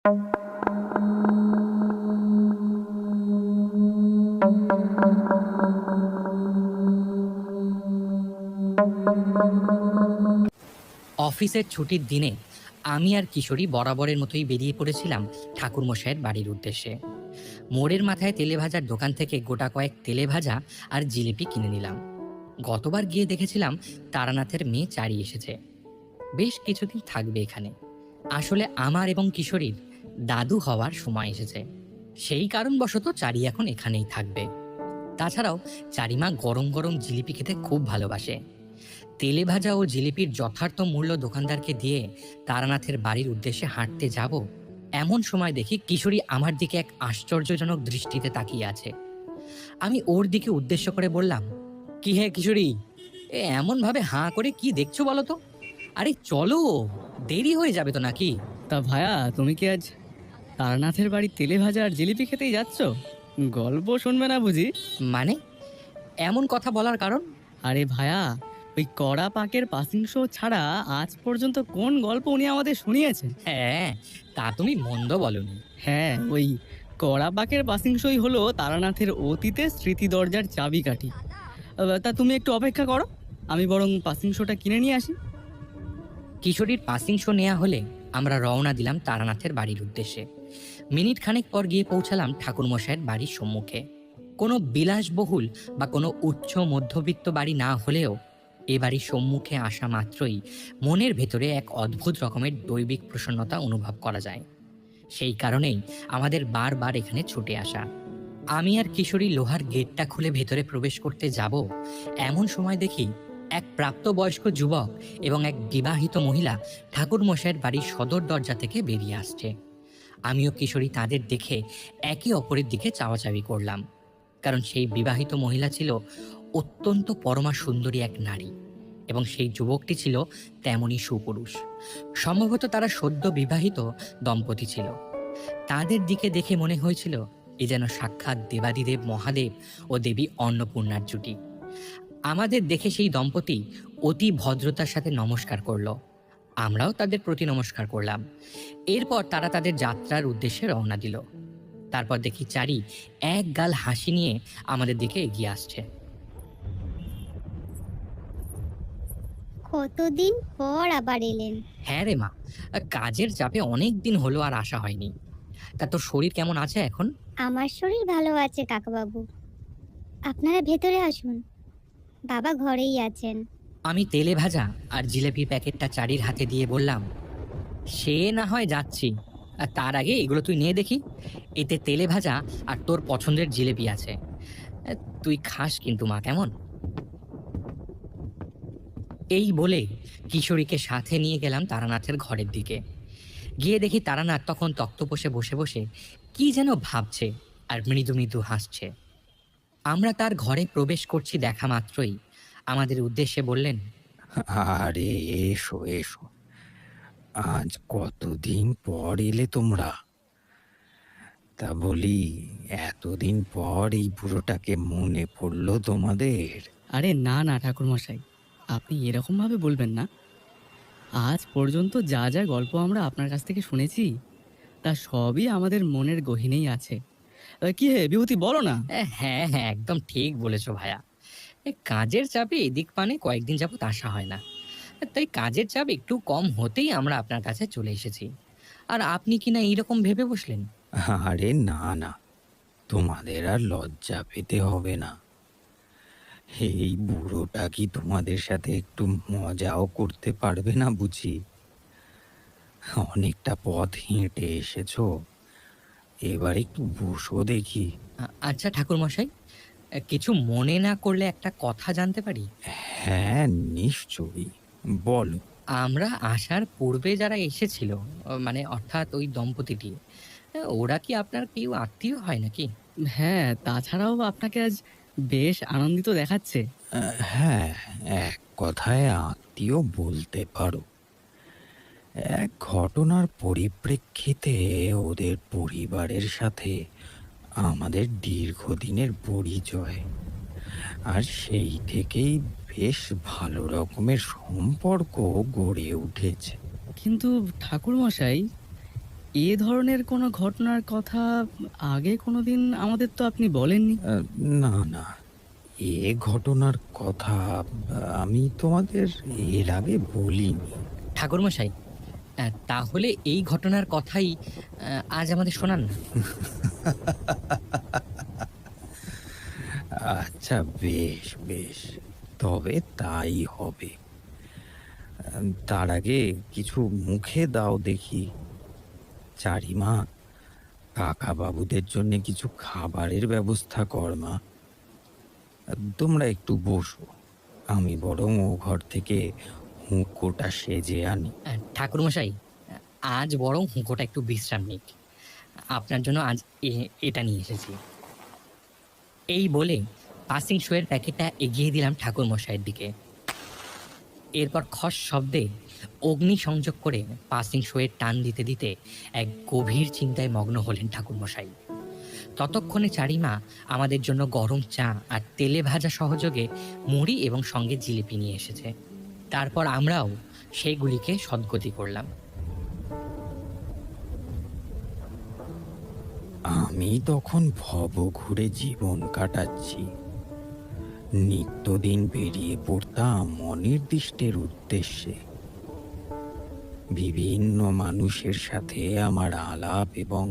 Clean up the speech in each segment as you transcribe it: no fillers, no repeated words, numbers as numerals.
অফিসের ছুটির দিনে আমি আর কিশোরী বরাবরের মতোই বেরিয়ে পড়েছিলাম ঠাকুরমশাইয়ের বাড়ির উদ্দেশ্যে। মোড়ের মাথায় তেলে ভাজার দোকান থেকে গোটা কয়েক তেলে ভাজা আর জিলিপি কিনে নিলাম। গতবার গিয়ে দেখেছিলাম তারানাথের মেয়ে চারি এসেছে, বেশ কিছুদিন থাকবে এখানে। আসলে আমার এবং কিশোরীর দাদু হওয়ার সময় এসেছে, সেই কারণবশত চারি এখন এখানেই থাকবে। তাছাড়াও চারিমা গরম গরম জিলিপি খেতে খুব ভালোবাসে। তেলে ভাজা ও জিলিপির যথার্থ মূল্য দোকানদারকে দিয়ে তারানাথের বাড়ির উদ্দেশ্যে হাঁটতে যাব, এমন সময় দেখি কিশোরী আমার দিকে এক আশ্চর্যজনক দৃষ্টিতে তাকিয়ে আছে। আমি ওর দিকে উদ্দেশ্য করে বললাম, কি হে কিশোরী, এমন ভাবে হাঁ করে কি দেখছো বলো তো? আরে চলো, দেরি হয়ে যাবে তো নাকি? তা ভায়া, তুমি কি আজ তারানাথের বাড়ি তেলে ভাজা আর জিলিপি খেতেই যাচ্ছ? গল্প শুনবে না বুঝি? মানে, এমন কথা বলার কারণ? আরে ভায়া, ওই কড়া পাকের পাসিং শো ছাড়া আজ পর্যন্ত কোন গল্প উনি আমাদের শুনিয়েছেন? হ্যাঁ, তা তুমি মন্দ বলনি। হ্যাঁ, ওই কড়া পাকের পাসিং শোই হলো তারানাথের অতীতে স্মৃতি দরজার চাবিকাঠি। তা তুমি একটু অপেক্ষা করো, আমি বরং পাসিং শোটা কিনে নিয়ে আসি। কিশোরীর পাসিং শো নেওয়া হলে আমরা রওনা দিলাম তারানাথের বাড়ির উদ্দেশ্যে। মিনিট খানেক পর গিয়ে পৌঁছালাম ঠাকুরমশাইয়ের বাড়ির সম্মুখে। কোনো বিলাসবহুল বা কোনো উচ্চ মধ্যবিত্ত বাড়ি না হলেও এ বাড়ির সম্মুখে আসা মাত্রই মনের ভেতরে এক অদ্ভুত রকমের দৈবিক প্রসন্নতা অনুভব করা যায়। সেই কারণেই আমাদের বারবার এখানে ছুটে আসা। আমি আর কিশোরী লোহার গেটটা খুলে ভেতরে প্রবেশ করতে যাব, এমন সময় দেখি এক প্রাপ্তবয়স্ক যুবক এবং এক বিবাহিত মহিলা ঠাকুরমশাইয়ের বাড়ির সদর দরজা থেকে বেরিয়ে আসছে। আমিও কিশোরী তাদের দেখে একে অপরের দিকে চাওয়াচাওয়ি করলাম, কারণ সেই বিবাহিত মহিলা ছিল অত্যন্ত পরমা সুন্দরী এক নারী এবং সেই যুবকটি ছিল তেমনই সুপুরুষ। সম্ভবত তারা সদ্য বিবাহিত দম্পতি ছিল। তাদের দিকে দেখে মনে হয়েছিল এ যেন সাক্ষাৎ দেবাদিদেব মহাদেব ও দেবী অন্নপূর্ণার জুটি। আমাদের দেখে সেই দম্পতি অতি ভদ্রতার সাথে নমস্কার করলো। আমরাও তাদের প্রতি নমস্কার করলাম। এরপর তারা তাদের যাত্রার উদ্দেশ্যে রওনা দিল। তারপর দেখি চারি এক গাল হাসি নিয়ে আমাদের দিকে এগিয়ে আসছে। কতদিন পর আবার এলেন? হ্যাঁ রে মা, কাজের চাপে অনেক দিন হলো আর আসা হয়নি। তা তোর শরীর কেমন আছে এখন? আমার শরীর ভালো আছে কাকাবাবু, আপনারা ভেতরে আসুন, বাবা ঘরেই আছেন। আমি তেলে ভাজা আর জিলেপির প্যাকেটটা চারির হাতে দিয়ে বললাম, সে না হয় যাচ্ছি, আর তার আগে এগুলো তুই নিয়ে দেখি। এতে তেলে ভাজা আর তোর পছন্দের জিলেপি আছে, তুই খাস কিন্তু মা, কেমন? এই বলে কিশোরীকে সাথে নিয়ে গেলাম তারানাথের ঘরের দিকে। গিয়ে দেখি তারানাথ তখন তক্তপোষে বসে বসে কি যেন ভাবছে আর মৃদু মৃদু হাসছে। আমরা তার ঘরে প্রবেশ করছি দেখা মাত্রই আমাদের উদ্দেশ্যে বললেন, আরে এসো এসো, আজ কতদিন পর এলে তোমরা। তা বলি, এতদিন পর এই বুড়োটাকে মনে পড়লো তোমাদের? আরে না না ঠাকুরমশাই, আপনি এরকমভাবে বলবেন না। আজ পর্যন্ত যা যা গল্প আমরা আপনার কাছ থেকে শুনেছি তা সবই আমাদের মনের গহীনেই আছে। কি হে বিভূতি, বলো না। হ্যাঁ হ্যাঁ, একদম ঠিক বলেছো ভাইয়া। কাজের চাপে এদিক পানে কয়েকদিন যাবত আসা হয় না, তাই কাজের চাপ একটু কম হতেই আমরা আপনার কাছে চলে এসেছি। আর আপনি কিনা এইরকম ভেবে বসলেন। আরে না না, তোমাদের আর লজ্জা পেতে হবে না। এই বুড়োটা কি তোমাদের সাথে একটু মজাও করতে পারবে না বুঝি? অনেকটা পথ হেঁটে এসেছো, এবার একটু বসো দেখি। আচ্ছা ঠাকুরমশাই, কিছু মনে না করলে একটা কথা জানতে পারি? হ্যাঁ নিশ্চয়ই, বলো। আমরা আসার পূর্বে যারা এসেছিল, মানে অর্থাৎ ওই দম্পতিটি, ওরা কি আপনার কেউ আত্মীয় হয় নাকি? হ্যাঁ, তাছাড়াও আপনাকে আজ বেশ আনন্দিত দেখাচ্ছে। হ্যাঁ, এক কথায় আত্মীয় বলতে পারো। এক ঘটনার পরিপ্রেক্ষিতে ওদের পরিবারের সাথে আমাদের দীর্ঘদিনের পরিচয়, আর সেই থেকেই বেশ ভালো রকমের সম্পর্ক গড়ে উঠেছে। কিন্তু ঠাকুরমশাই, এ ধরনের কোনো ঘটনার কথা আগে কোনোদিন আমাদের তো আপনি বলেননি। না না, এ ঘটনার কথা আমি তোমাদের এর আগে বলিনি। ঠাকুরমশাই, তাহলে এই ঘটনার কথাই আজ আমাদের শোনান না। আচ্ছা, বেশ বেশ, তবে তাই হবে। তার আগে কিছু মুখে দাও দেখি। চারিমা, কাকা বাবুদের জন্য কিছু খাবারের ব্যবস্থা কর মা। তোমরা একটু বসো, আমি বরং ও ঘর থেকে হুঁকোটা সেজে আনি। ঠাকুরমশাই, আজ বরং হুঁকোটা একটু বিশ্রাম নিক। আপনার জন্য আজ এটা নিয়ে এসেছি। এই বলে পাসিং শোয়ের প্যাকেটটা এগিয়ে দিলাম ঠাকুরমশাইয়ের দিকে। এরপর খস শব্দে অগ্নি সংযোগ করে পাসিং শোয়ের টান দিতে দিতে এক গভীর চিন্তায় মগ্ন হলেন ঠাকুরমশাই। ততক্ষণে চারিমা আমাদের জন্য গরম চা আর তেলে ভাজা সহযোগে মুড়ি এবং সঙ্গে জিলিপি নিয়ে এসেছে। তারপর আমরাও সেইগুলিকে সদ্গতি করলাম। আমি তখন ভব ঘুরে জীবন কাটাচ্ছি। নিত্যদিন বেরিয়ে পড়তাম অনির্দিষ্টের উদ্দেশ্যে। বিভিন্ন মানুষের সাথে আমার আলাপ এবং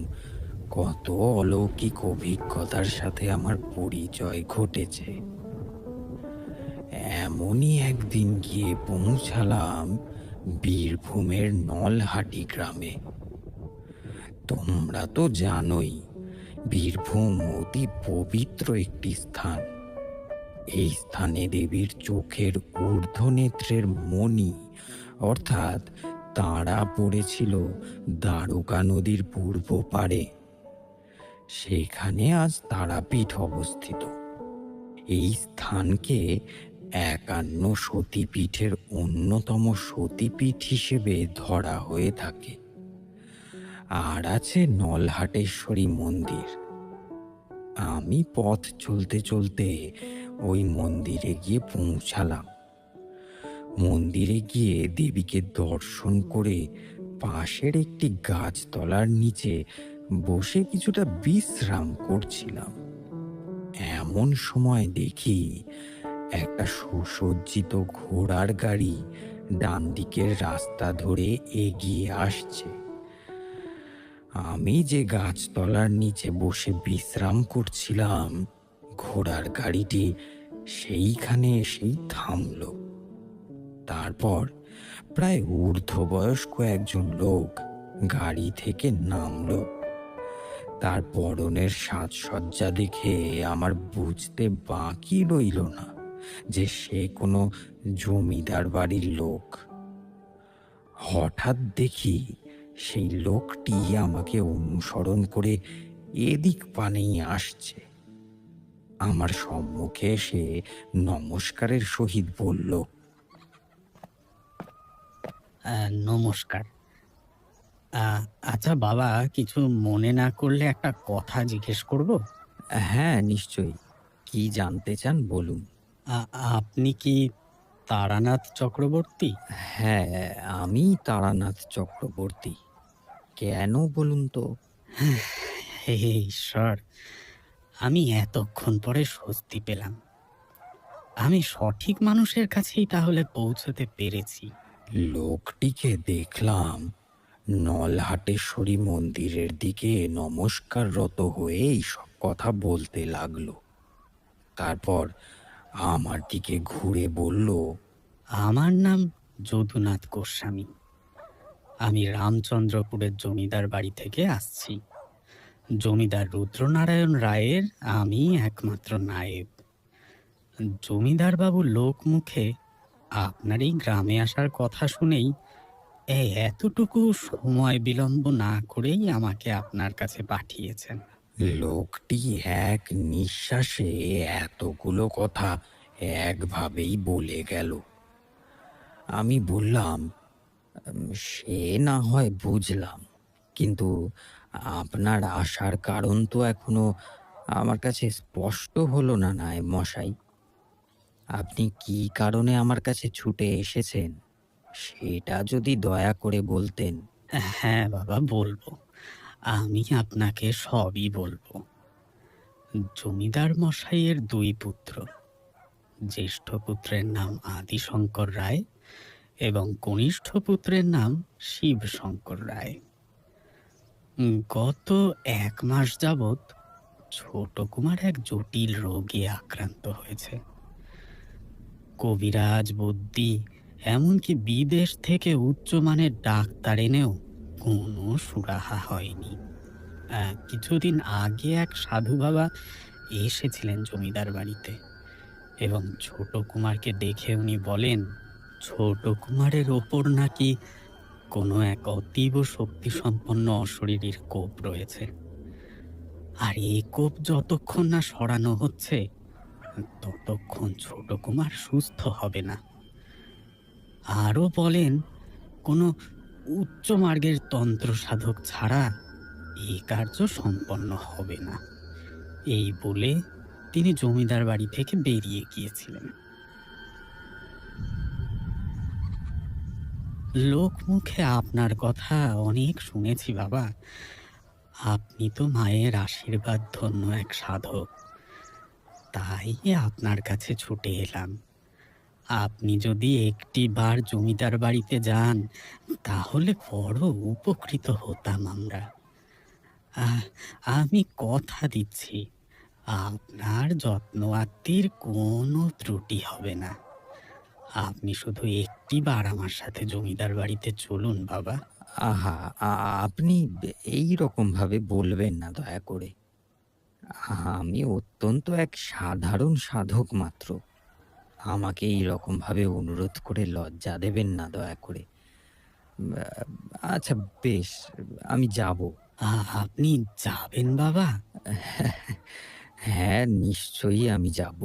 কত অলৌকিক অভিজ্ঞতার সাথে আমার পরিচয় ঘটেছে। এমনই একদিন গিয়ে পৌঁছালাম বীরভূমের নলহাটি গ্রামে। তোমরা তো জানোই, বীরভূম অতি পবিত্র একটি স্থান। এই স্থানে দেবীর চোখের ঊর্ধ্বনেত্রের মণি অর্থাৎ তারা পড়েছিল দ্বারকা নদীর পূর্ব পারে। সেখানে আজ তারাপীঠ অবস্থিত। এই স্থানকে ৫১ সতীপীঠের অন্যতম সতীপীঠ হিসেবে ধরা হয়ে থাকে। আর আছে নলহাটেশ্বরী মন্দির। আমি পথ চলতে চলতে ওই মন্দিরে গিয়ে পৌঁছালাম। মন্দিরে গিয়ে দেবীকে দর্শন করে পাশের একটি গাছতলার নিচে বসে কিছুটা বিশ্রাম করছিলাম। এমন সময় দেখি একটা সুসজ্জিত ঘোড়ার গাড়ি ডান দিকের রাস্তা ধরে এগিয়ে আসছে। আমি যে গাছতলার নিচে বসে বিশ্রাম করছিলাম, ঘোড়ার গাড়িটি সেইখানে এসেই থামল। তারপর প্রায় ঊর্ধ্ববয়স্ক একজন লোক গাড়ি থেকে নামল। তার পরনের সাজসজ্জা দেখে আমার বুঝতে বাকি রইল না যে সে কোনো জমিদার বাড়ির লোক। হঠাৎ দেখি সেই লোকটি আমাকে অনুসরণ করে এদিক পানেই আসছে। আমার সম্মুখে এসে নমস্কারের সহিত বলল, নমস্কার। আচ্ছা বাবা, কিছু মনে না করলে একটা কথা জিজ্ঞেস করব? হ্যাঁ নিশ্চয়ই, কি জানতে চান বলুন। আপনি কি তারানাথ চক্রবর্তী? হ্যাঁ, আমি তারানাথ চক্রবর্তী। কেন বলুন তো? হে ঈশ্বর, আমি এতক্ষণ পরে স্বস্তি পেলাম। আমি সঠিক মানুষের কাছেই তাহলে পৌঁছতে পেরেছি। লোকটিকে দেখলাম নলহাটেশ্বরী মন্দিরের দিকে নমস্কাররত হয়ে এইসব কথা বলতে লাগলো। তারপর আমার দিকে ঘুরে বলল, আমার নাম যদুনাথ গোস্বামী। আমি রামচন্দ্রপুরের জমিদার বাড়ি থেকে আসছি। জমিদার রুদ্রনারায়ণ রায়ের আমি একমাত্র নায়েব। জমিদার বাবু লোক মুখে আপনার এই গ্রামে আসার কথা শুনেই এতটুকু সময় বিলম্ব না করেই আমাকে আপনার কাছে পাঠিয়েছেন। লোকটি এক নিঃশ্বাসে এতগুলো কথা একভাবেই বলে গেল। আমি বললাম, সে না হয় বুঝলাম, কিন্তু আপনার আসার কারণ তো এখনো আমার কাছে স্পষ্ট হলো না নায়েব মশাই। আপনি কি কারণে আমার কাছে ছুটে এসেছেন সেটা যদি দয়া করে বলতেন। হ্যাঁ বাবা, বলবো। আমি আপনাকে সবই বলবো। জমিদার মশাইয়ের দুই পুত্র, জ্যেষ্ঠ পুত্রের নাম আদিশঙ্কর রায় এবং কনিষ্ঠ পুত্রের নাম শিবশঙ্কর রায়। গত 1 মাস যাবৎ ছোট কুমার এক জটিল রোগে আক্রান্ত হয়েছে। কবিরাজ, বুদ্ধি, এমনকি বিদেশ থেকে উচ্চমানের ডাক্তার এনেও কোনো সুরাহা হয়নি। কিছুদিন আগে এক সাধু বাবা এসেছিলেন জমিদার বাড়িতে এবং ছোট কুমারকে দেখে উনি বলেন, ছোট কুমারের ওপর নাকি কোনো এক অতীব শক্তিসম্পন্ন অশরীরীর কোপ রয়েছে। আর এই কোপ যতক্ষণ না সরানো হচ্ছে ততক্ষণ ছোট কুমার সুস্থ হবে না। আরও বলেন, কোনো উচ্চ মার্গের তন্ত্র সাধক ছাড়া এই কার্য সম্পন্ন হবে না। এই বলে তিনি জমিদার বাড়ি থেকে বেরিয়ে গিয়েছিলেন। লোকমুখে আপনার কথা অনেক শুনেছি বাবা। আপনি তো মায়ের আশীর্বাদ ধন্য এক সাধক, তাই আপনার কাছে ছুটে এলাম। আপনি যদি একটি বার জমিদার বাড়িতে যান তাহলে বড় উপকৃত হতাম আমরা। আহ, আমি কথা দিচ্ছি আপনার যত্ন আত্মীর কোনো ত্রুটি হবে না। আপনি শুধু একটি বার আমার সাথে জমিদার বাড়িতে চলুন বাবা। আহা, আপনি এই রকম ভাবে বলবেন না দয়া করে। আমি অত্যন্ত এক সাধারণ সাধক মাত্র। আমাকে এই রকম ভাবে অনুরোধ করে লজ্জা দেবেন না দয়া করে। আচ্ছা বেশ, আমি যাব। আপনি যাবেন বাবা? হ্যাঁ, নিশ্চয়ই আমি যাব।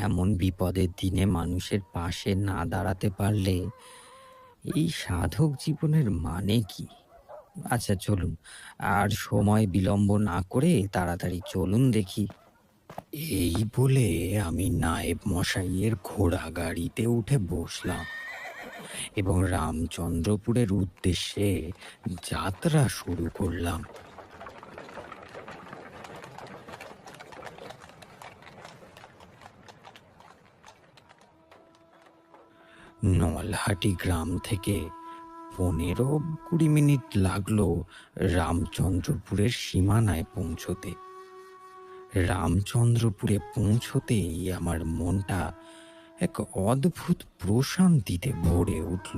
এমন বিপদের দিনে মানুষের পাশে না দাঁড়াতে পারলে এই সাধক জীবনের মানে কি? আচ্ছা চলুন, আর সময় বিলম্ব না করে তাড়াতাড়ি চলুন দেখি। এই বলে আমি নায়েব মশাইয়ের ঘোড়া গাড়িতে উঠে বসলাম এবং রামচন্দ্রপুরের উদ্দেশ্যে যাত্রা শুরু করলাম। নলহাটি গ্রাম থেকে 15-20 মিনিট লাগলো রামচন্দ্রপুরের সীমানায় পৌঁছতে। রামচন্দ্রপুরে পৌঁছতেই আমার মনটা এক অদ্ভুত প্রশান্তিতে ভরে উঠল।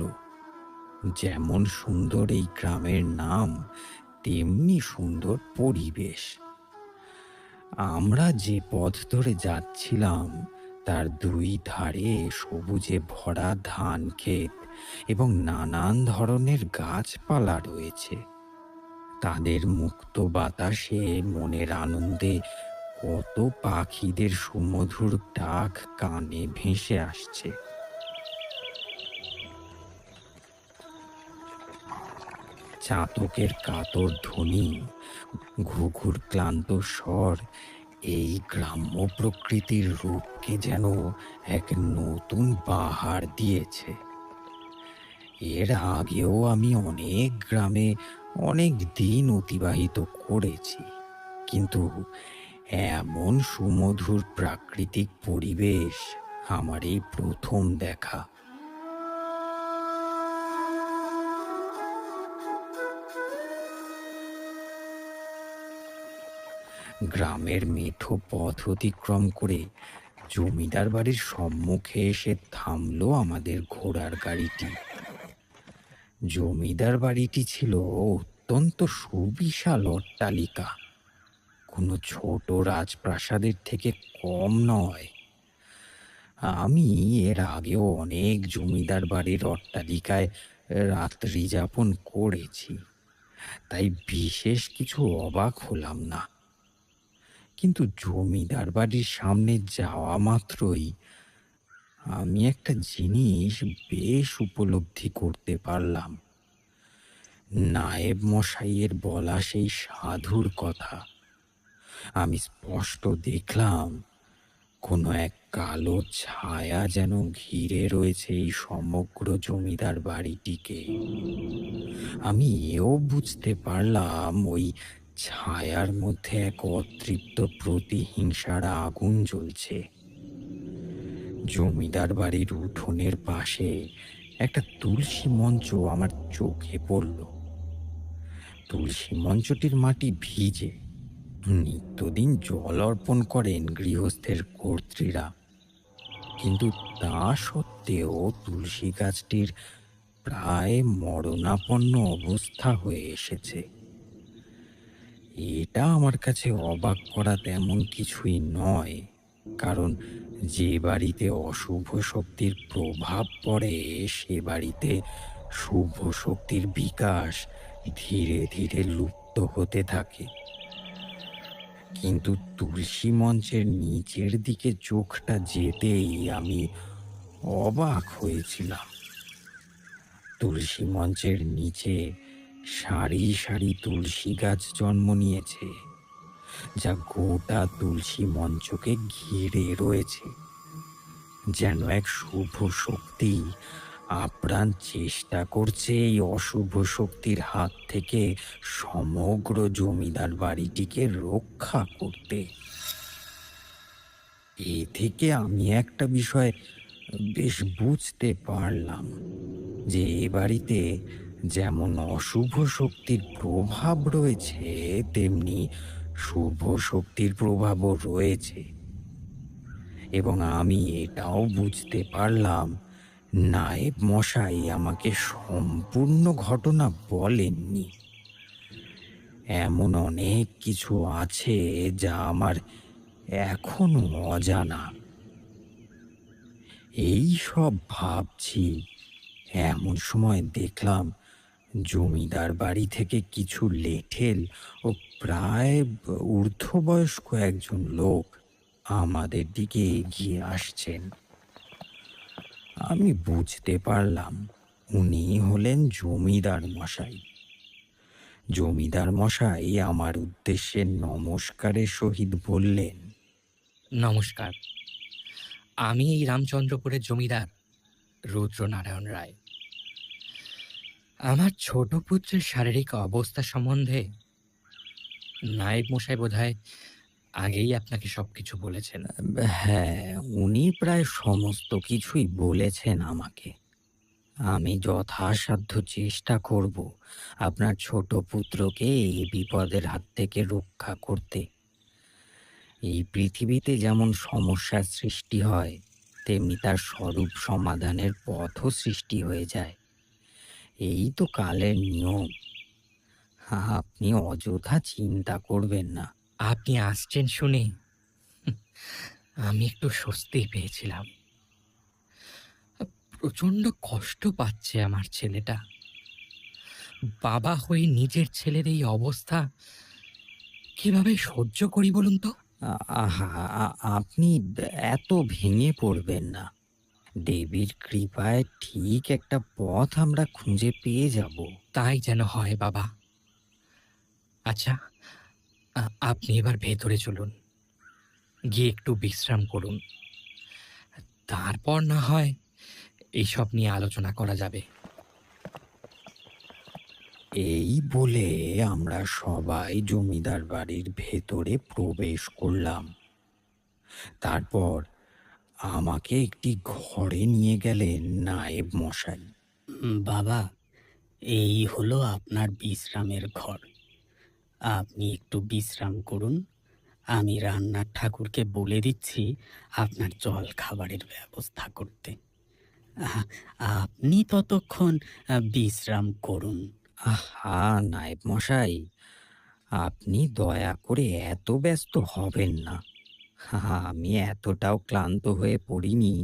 যেমন সুন্দর এই গ্রামের নাম, তেমনি সুন্দর পরিবেশ। আমরা যে পথ ধরে যাচ্ছিলাম তার দুই ধারে সবুজে ভরা ধান ক্ষেত এবং নানান ধরনের গাছপালা রয়েছে। তাদের মুক্ত বাতাসে মনের আনন্দে কত পাখিদের সুমধুর ডাক কানে ভেসে আসছে। চাতকের কাতর ধ্বনি, ঘুঘুর ক্লান্ত স্বর এই গ্রাম্য প্রকৃতির রূপকে যেন এক নতুন বাহার দিয়েছে। এর আগেও আমি অনেক গ্রামে অনেক দিন অতিবাহিত করেছি, কিন্তু এমন সুমধুর প্রাকৃতিক পরিবেশ আমার এই প্রথম দেখা। গ্রামের মেঠো পথ অতিক্রম করে জমিদার বাড়ির সম্মুখে এসে থামলো আমাদের ঘোড়ার গাড়িটি। জমিদার বাড়িটি ছিল অত্যন্ত সুবিশাল অট্টালিকা, কোনো ছোট রাজপ্রাসাদের থেকে কম নয়। আমি এর আগেও অনেক জমিদার বাড়ির অট্টালিকায় রাত্রি যাপন করেছি, তাই বিশেষ কিছু অবাক হলাম না। কিন্তু জমিদার বাড়ির সামনে যাওয়া মাত্রই আমি একটা জিনিস বেশ উপলব্ধি করতে পারলাম। নায়েব মশাইয়ের বলা সেই সাধুর কথা। আমি স্পষ্ট দেখলাম কোনো এক কালো ছায়া যেন ঘিরে রয়েছে এই সমগ্র জমিদার বাড়িটিকে। আমি এও বুঝতে পারলাম ওই ছায়ার মধ্যে এক অতৃপ্ত প্রতিহিংসার আগুন জ্বলছে। জমিদার বাড়ির উঠোনের পাশে একটা তুলসী মঞ্চ আমার চোখে পড়ল। তুলসী মঞ্চটির মাটি ভিজে। নিত্যদিন জল অর্পণ করেন গৃহস্থের কর্ত্রীরা, কিন্তু তা সত্ত্বেও তুলসী গাছটির প্রায় মরণাপন্ন অবস্থা হয়ে এসেছে। এটা আমার কাছে অবাক করা তেমন কিছুই নয়, কারণ যে বাড়িতে অশুভ শক্তির প্রভাব পড়ে সে বাড়িতে শুভ শক্তির বিকাশ ধীরে ধীরে লুপ্ত হতে থাকে। কিন্তু তুলসী মঞ্চের নিচের দিকে চোখটা যেতেই আমি অবাক হয়েছিলাম। তুলসী মঞ্চের নিচে সারি সারি তুলসী গাছ জন্ম নিয়েছে, যা গোটা তুলসী মঞ্চকে ঘিরে রয়েছে। যেন এক শুভ শক্তি আপ্রাণ চেষ্টা করছে এই অশুভ শক্তির হাত থেকে সমগ্র জমিদার বাড়িটিকে রক্ষা করতে। এ থেকে আমি একটা বিষয় বেশ বুঝতে পারলাম যে এ বাড়িতে যেমন অশুভ শক্তির প্রভাব রয়েছে, তেমনি শুভ শক্তির প্রভাবও রয়েছে। এবং আমি এটাও বুঝতে পারলাম নায়েব মশাই আমাকে সম্পূর্ণ ঘটনা বলেননি। এমন অনেক কিছু আছে যা আমার এখনো অজানা। এই সব ভাবছি, এমন সময় দেখলাম জমিদার বাড়ি থেকে কিছু লেঠেল ও প্রায় ঊর্ধ্ববয়স্ক একজন লোক আমাদের দিকে এগিয়ে আসছেন। আমি বুঝতে পারলাম উনি হলেন জমিদার মশাই। জমিদার মশাই আমার উদ্দেশ্যে নমস্কারের সহিত বললেন, নমস্কার, আমি এই রামচন্দ্রপুরের জমিদার রুদ্রনারায়ণ রায়। আমার ছোট পুত্রের শারীরিক অবস্থা সম্বন্ধে নায়েব মশাই বোধহয় আগেই আপনাকে সবকিছু বলেছেন। হ্যাঁ, উনি প্রায় সমস্ত কিছুই বলেছেন আমাকে। আমি যথাসাধ্য চেষ্টা করব আপনার ছোট পুত্রকে এই বিপদের হাত থেকে রক্ষা করতে। এই পৃথিবীতে যেমন সমস্যার সৃষ্টি হয়, তেমনি তার স্বরূপ সমাধানের পথও সৃষ্টি হয়ে যায়। এই তো কালের নিয়ম। আপনি অযথা চিন্তা করবেন না। আপনি আসছেন শুনে আমি একটু স্বস্তি পেয়েছিলাম। প্রচণ্ড কষ্ট পাচ্ছে আমার ছেলেটা। বাবা হয়ে নিজের ছেলের এই অবস্থা কিভাবে সহ্য করি বলুন তো? আহা, আপনি এত ভেঙে পড়বেন না। দেবীর কৃপায় ঠিক একটা পথ আমরা খুঁজে পেয়ে যাব। তাই যেন হয় বাবা। আচ্ছা, আপনি এবার ভেতরে চলুন, গিয়ে একটু বিশ্রাম করুন। তারপর না হয় এইসব নিয়ে আলোচনা করা যাবে। এই বলে আমরা সবাই জমিদার বাড়ির ভেতরে প্রবেশ করলাম। তারপর আমাকে একটি ঘরে নিয়ে গেলেন নায়েব মশাই। বাবা, এই হলো আপনার বিশ্রামের ঘর। আপনি একটু বিশ্রাম করুন। আমি রান্নার ঠাকুরকে বলে দিচ্ছি আপনার জল খাবারের ব্যবস্থা করতে। আহ, আপনি ততক্ষণ বিশ্রাম করুন। আহা, নায়েব মশাই, আপনি দয়া করে এত ব্যস্ত হবেন না। আমি এতটাও ক্লান্ত হয়ে পড়িনি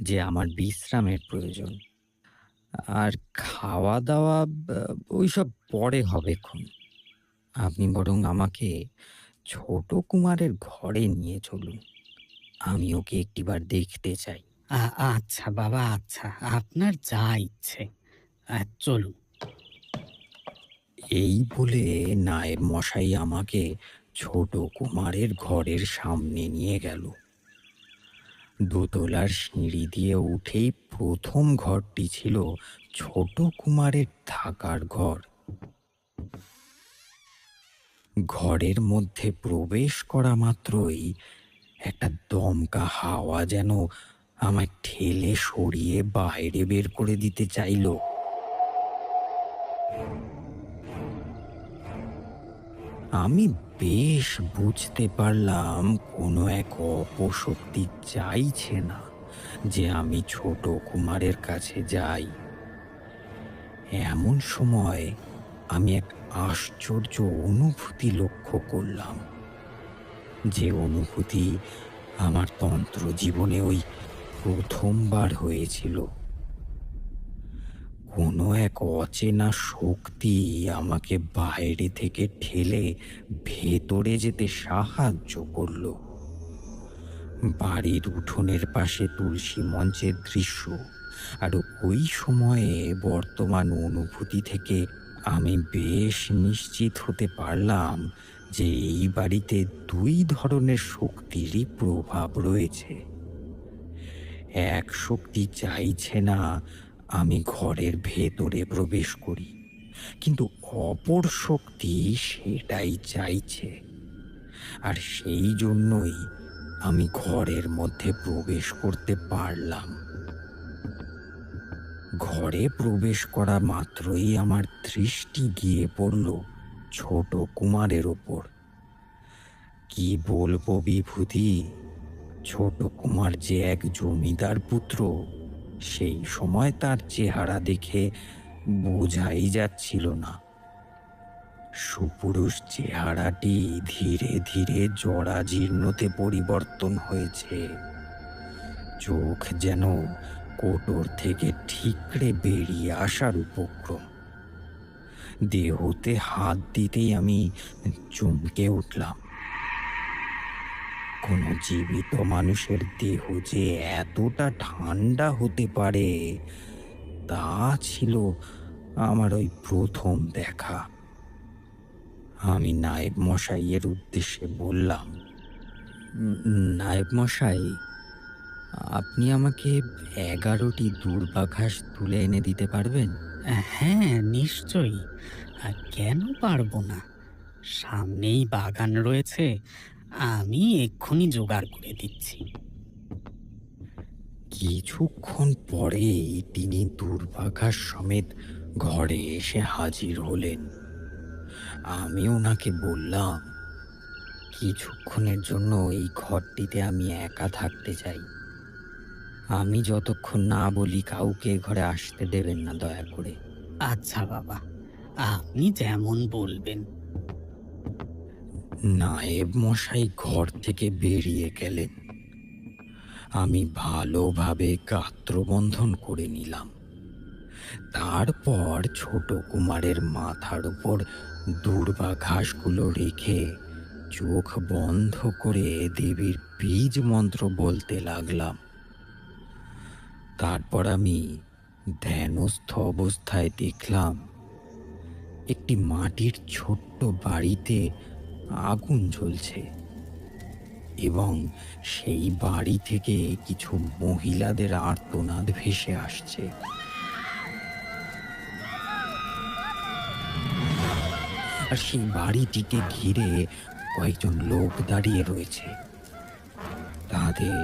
যে আমার বিশ্রামের প্রয়োজন। আর খাওয়া দাওয়া ওইসব পরে হবেক্ষণ। আপনি বরং আমাকে ছোট কুমারের ঘরে নিয়ে চলুন। আমি ওকে একটিবার দেখতে চাই। আচ্ছা বাবা, আচ্ছা, আপনার যা ইচ্ছে। চলুন। এই বলে নায়েব মশাই আমাকে ছোট কুমারের ঘরের সামনে নিয়ে গেল। দোতলার সিঁড়ি দিয়ে উঠেই প্রথম ঘরটি ছিল ছোট কুমারের থাকার ঘর। ঘরের মধ্যে প্রবেশ করা মাত্রই একটা দমকা হাওয়া যেন আমায় ঠেলে সরিয়ে বাইরে বের করে দিতে চাইল। আমি বেশ বুঝতে পারলাম কোনো এক অপশক্তি চাইছে না যে আমি ছোট কুমারের কাছে যাই। এমন সময় আমি এক আশ্চর্য অনুভূতি লক্ষ্য করলাম, যে অনুভূতি আমার তন্ত্র জীবনে ওই প্রথমবার হয়েছিল। কোনো এক অচেনা শক্তি আমাকে বাইরে থেকে ঠেলে ভেতরে যেতে সাহায্য করলো। বাড়ির উঠোনের পাশে তুলসী মঞ্চের দৃশ্য আর ওই সময়ে বর্তমান অনুভূতি থেকে আমি বেশ নিশ্চিত হতে পারলাম যে এই বাড়িতে দুই ধরনের শক্তিরই প্রভাব রয়েছে। এক শক্তি চাইছে না আমি ঘরের ভেতরে প্রবেশ করি, কিন্তু অপর শক্তি সেটাই চাইছে। আর সেই জন্যই আমি ঘরের মধ্যে প্রবেশ করতে পারলাম। ঘরে প্রবেশ করা মাত্রই আমার দৃষ্টি গিয়ে পড়ল ছোট কুমারের ওপর। কি বলবো বিভূতি, ছোট কুমার যে এক জমিদার পুত্র, সেই সময় তার চেহারা দেখে বোঝাই যাচ্ছিল না। সুপুরুষ চেহারাটি ধীরে ধীরে জরাজীর্ণতে পরিবর্তন হয়েছে। চোখ যেন কোটর থেকে ঠিকরে বেরিয়ে আসার উপক্রম। দেহতে হাত দিতেই আমি চমকে উঠলাম। কোনো জীবিত মানুষের দেহ যে এতটা ঠান্ডা হতে পারে, তা ছিল আমার ওই প্রথম দেখা। আমি নায়েব মশাইয়ের উদ্দেশ্যে বললাম, নায়েব মশাই, আপনি আমাকে 11টি দূর্বাঘাস তুলে এনে দিতে পারবেন? হ্যাঁ, নিশ্চয়ই। কেন পারবো না? সামনেই বাগান রয়েছে, আমি এক্ষুনি জোগাড় করে দিচ্ছি। কিছুক্ষণ পরেই তিনি দূর্বাঘাস সমেত ঘরে এসে হাজির হলেন। আমি ওনাকে বললাম, কিছুক্ষণের জন্য এই ঘরটিতে আমি একা থাকতে চাই। আমি যতক্ষণ না বলি কাউকে ঘরে আসতে দেবেন না দয়া করে। আচ্ছা বাবা, আপনি যেমন বলবেন। নায়েব মশাই ঘর থেকে বেরিয়ে গেলেন। আমি ভালোভাবে গাত্রবন্ধন করে নিলাম। তারপর ছোট কুমারের মাথার উপর দূর্বা ঘাসগুলো রেখে চোখ বন্ধ করে দেবীর বীজ মন্ত্র বলতে লাগলাম। তারপর আমি ধ্যানস্থ অবস্থায় দেখলাম একটি মাটির ছোট্ট বাড়িতে আগুন জ্বলছে এবং সেই বাড়ি থেকে কিছু মহিলাদের আর্তনাদ ভেসে আসছে। আর সেই বাড়িটিকে ঘিরে কয়েকজন লোক দাঁড়িয়ে রয়েছে। তাদের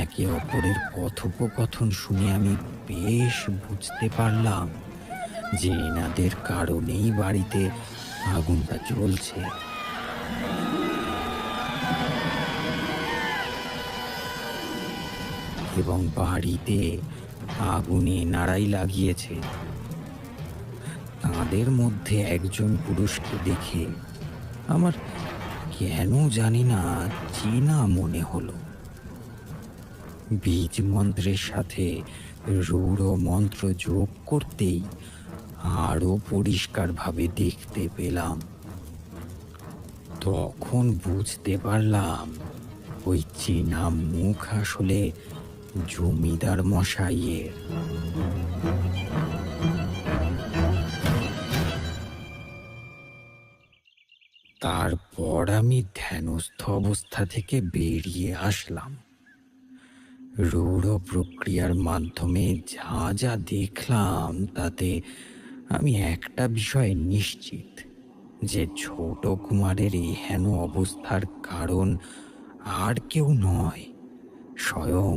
একে অপরের কথোপকথন শুনে আমি বেশ বুঝতে পারলাম যে এনাদের কারণেই বাড়িতে আগুনটা জ্বলছে। এবং বাড়িতে আগুনে এনারাই লাগিয়েছে। তাদের মধ্যে একজন পুরুষকে দেখে আমার কেন জানি না চেনা মনে হলো। বীজ মন্ত্রের সাথে রূঢ় মন্ত্র যোগ করতেই আরো পরিষ্কারভাবে দেখতে পেলাম। তখন বুঝতে পারলাম ওই চেনা মুখ আসলে জমিদার মশাইয়ের। তারপর আমি ধ্যানস্থ অবস্থা থেকে বেরিয়ে আসলাম। রূঢ় প্রক্রিয়ার মাধ্যমে যা যা দেখলাম তাতে আমি একটা বিষয়ে নিশ্চিত, যে ছোট কুমারের এই হেন অবস্থার কারণ আর কেউ নয়, স্বয়ং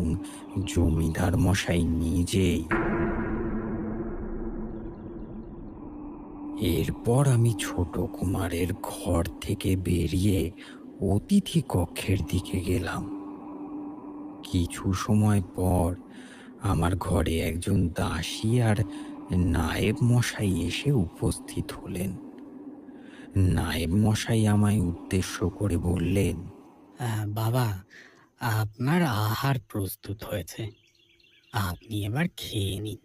জমিদার মশাই নিজেই। এরপর আমি ছোট কুমারের ঘর থেকে বেরিয়ে অতিথি কক্ষের দিকে গেলাম। কিছু সময় পর আমার ঘরে একজন দাসী আর নায়েব মশাই এসে উপস্থিত হলেন। নায়েব মশাই আমায় উদ্দেশ্য করে বললেন, বাবা, আপনার আহার প্রস্তুত হয়েছে, আপনি এবার খেয়ে নিন।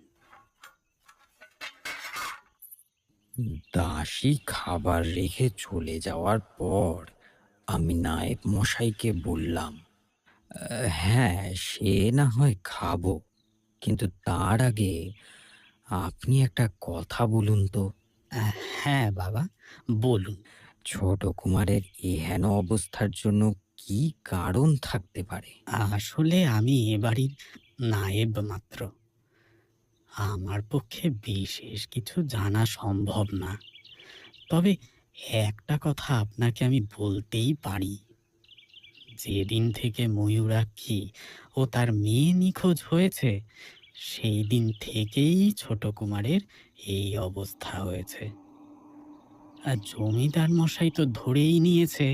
দাসী খাবার রেখে চলে যাওয়ার পর আমি নায়েব মশাইকে বললাম, হ্যাঁ, সে না হয় খাবো, কিন্তু তার আগে আপনি একটা কথা বলুন তো। হ্যাঁ বাবা, বলুন। ছোট কুমারের এহেন অবস্থার জন্য কি কারণ থাকতে পারে? আসলে আমি এ বাড়ির নায়েব মাত্র, আমার পক্ষে বিশেষ কিছু জানা সম্ভব না। তবে একটা কথা আপনাকে আমি বলতেই পারি, যেদিন থেকে ময়ূরাক্ষী ও তার মেয়ে নিখোঁজ হয়েছে, সেই দিন থেকেই ছোট কুমারের এই অবস্থা হয়েছে। আর জমিদার মশাই তো ধরেই নিয়েছে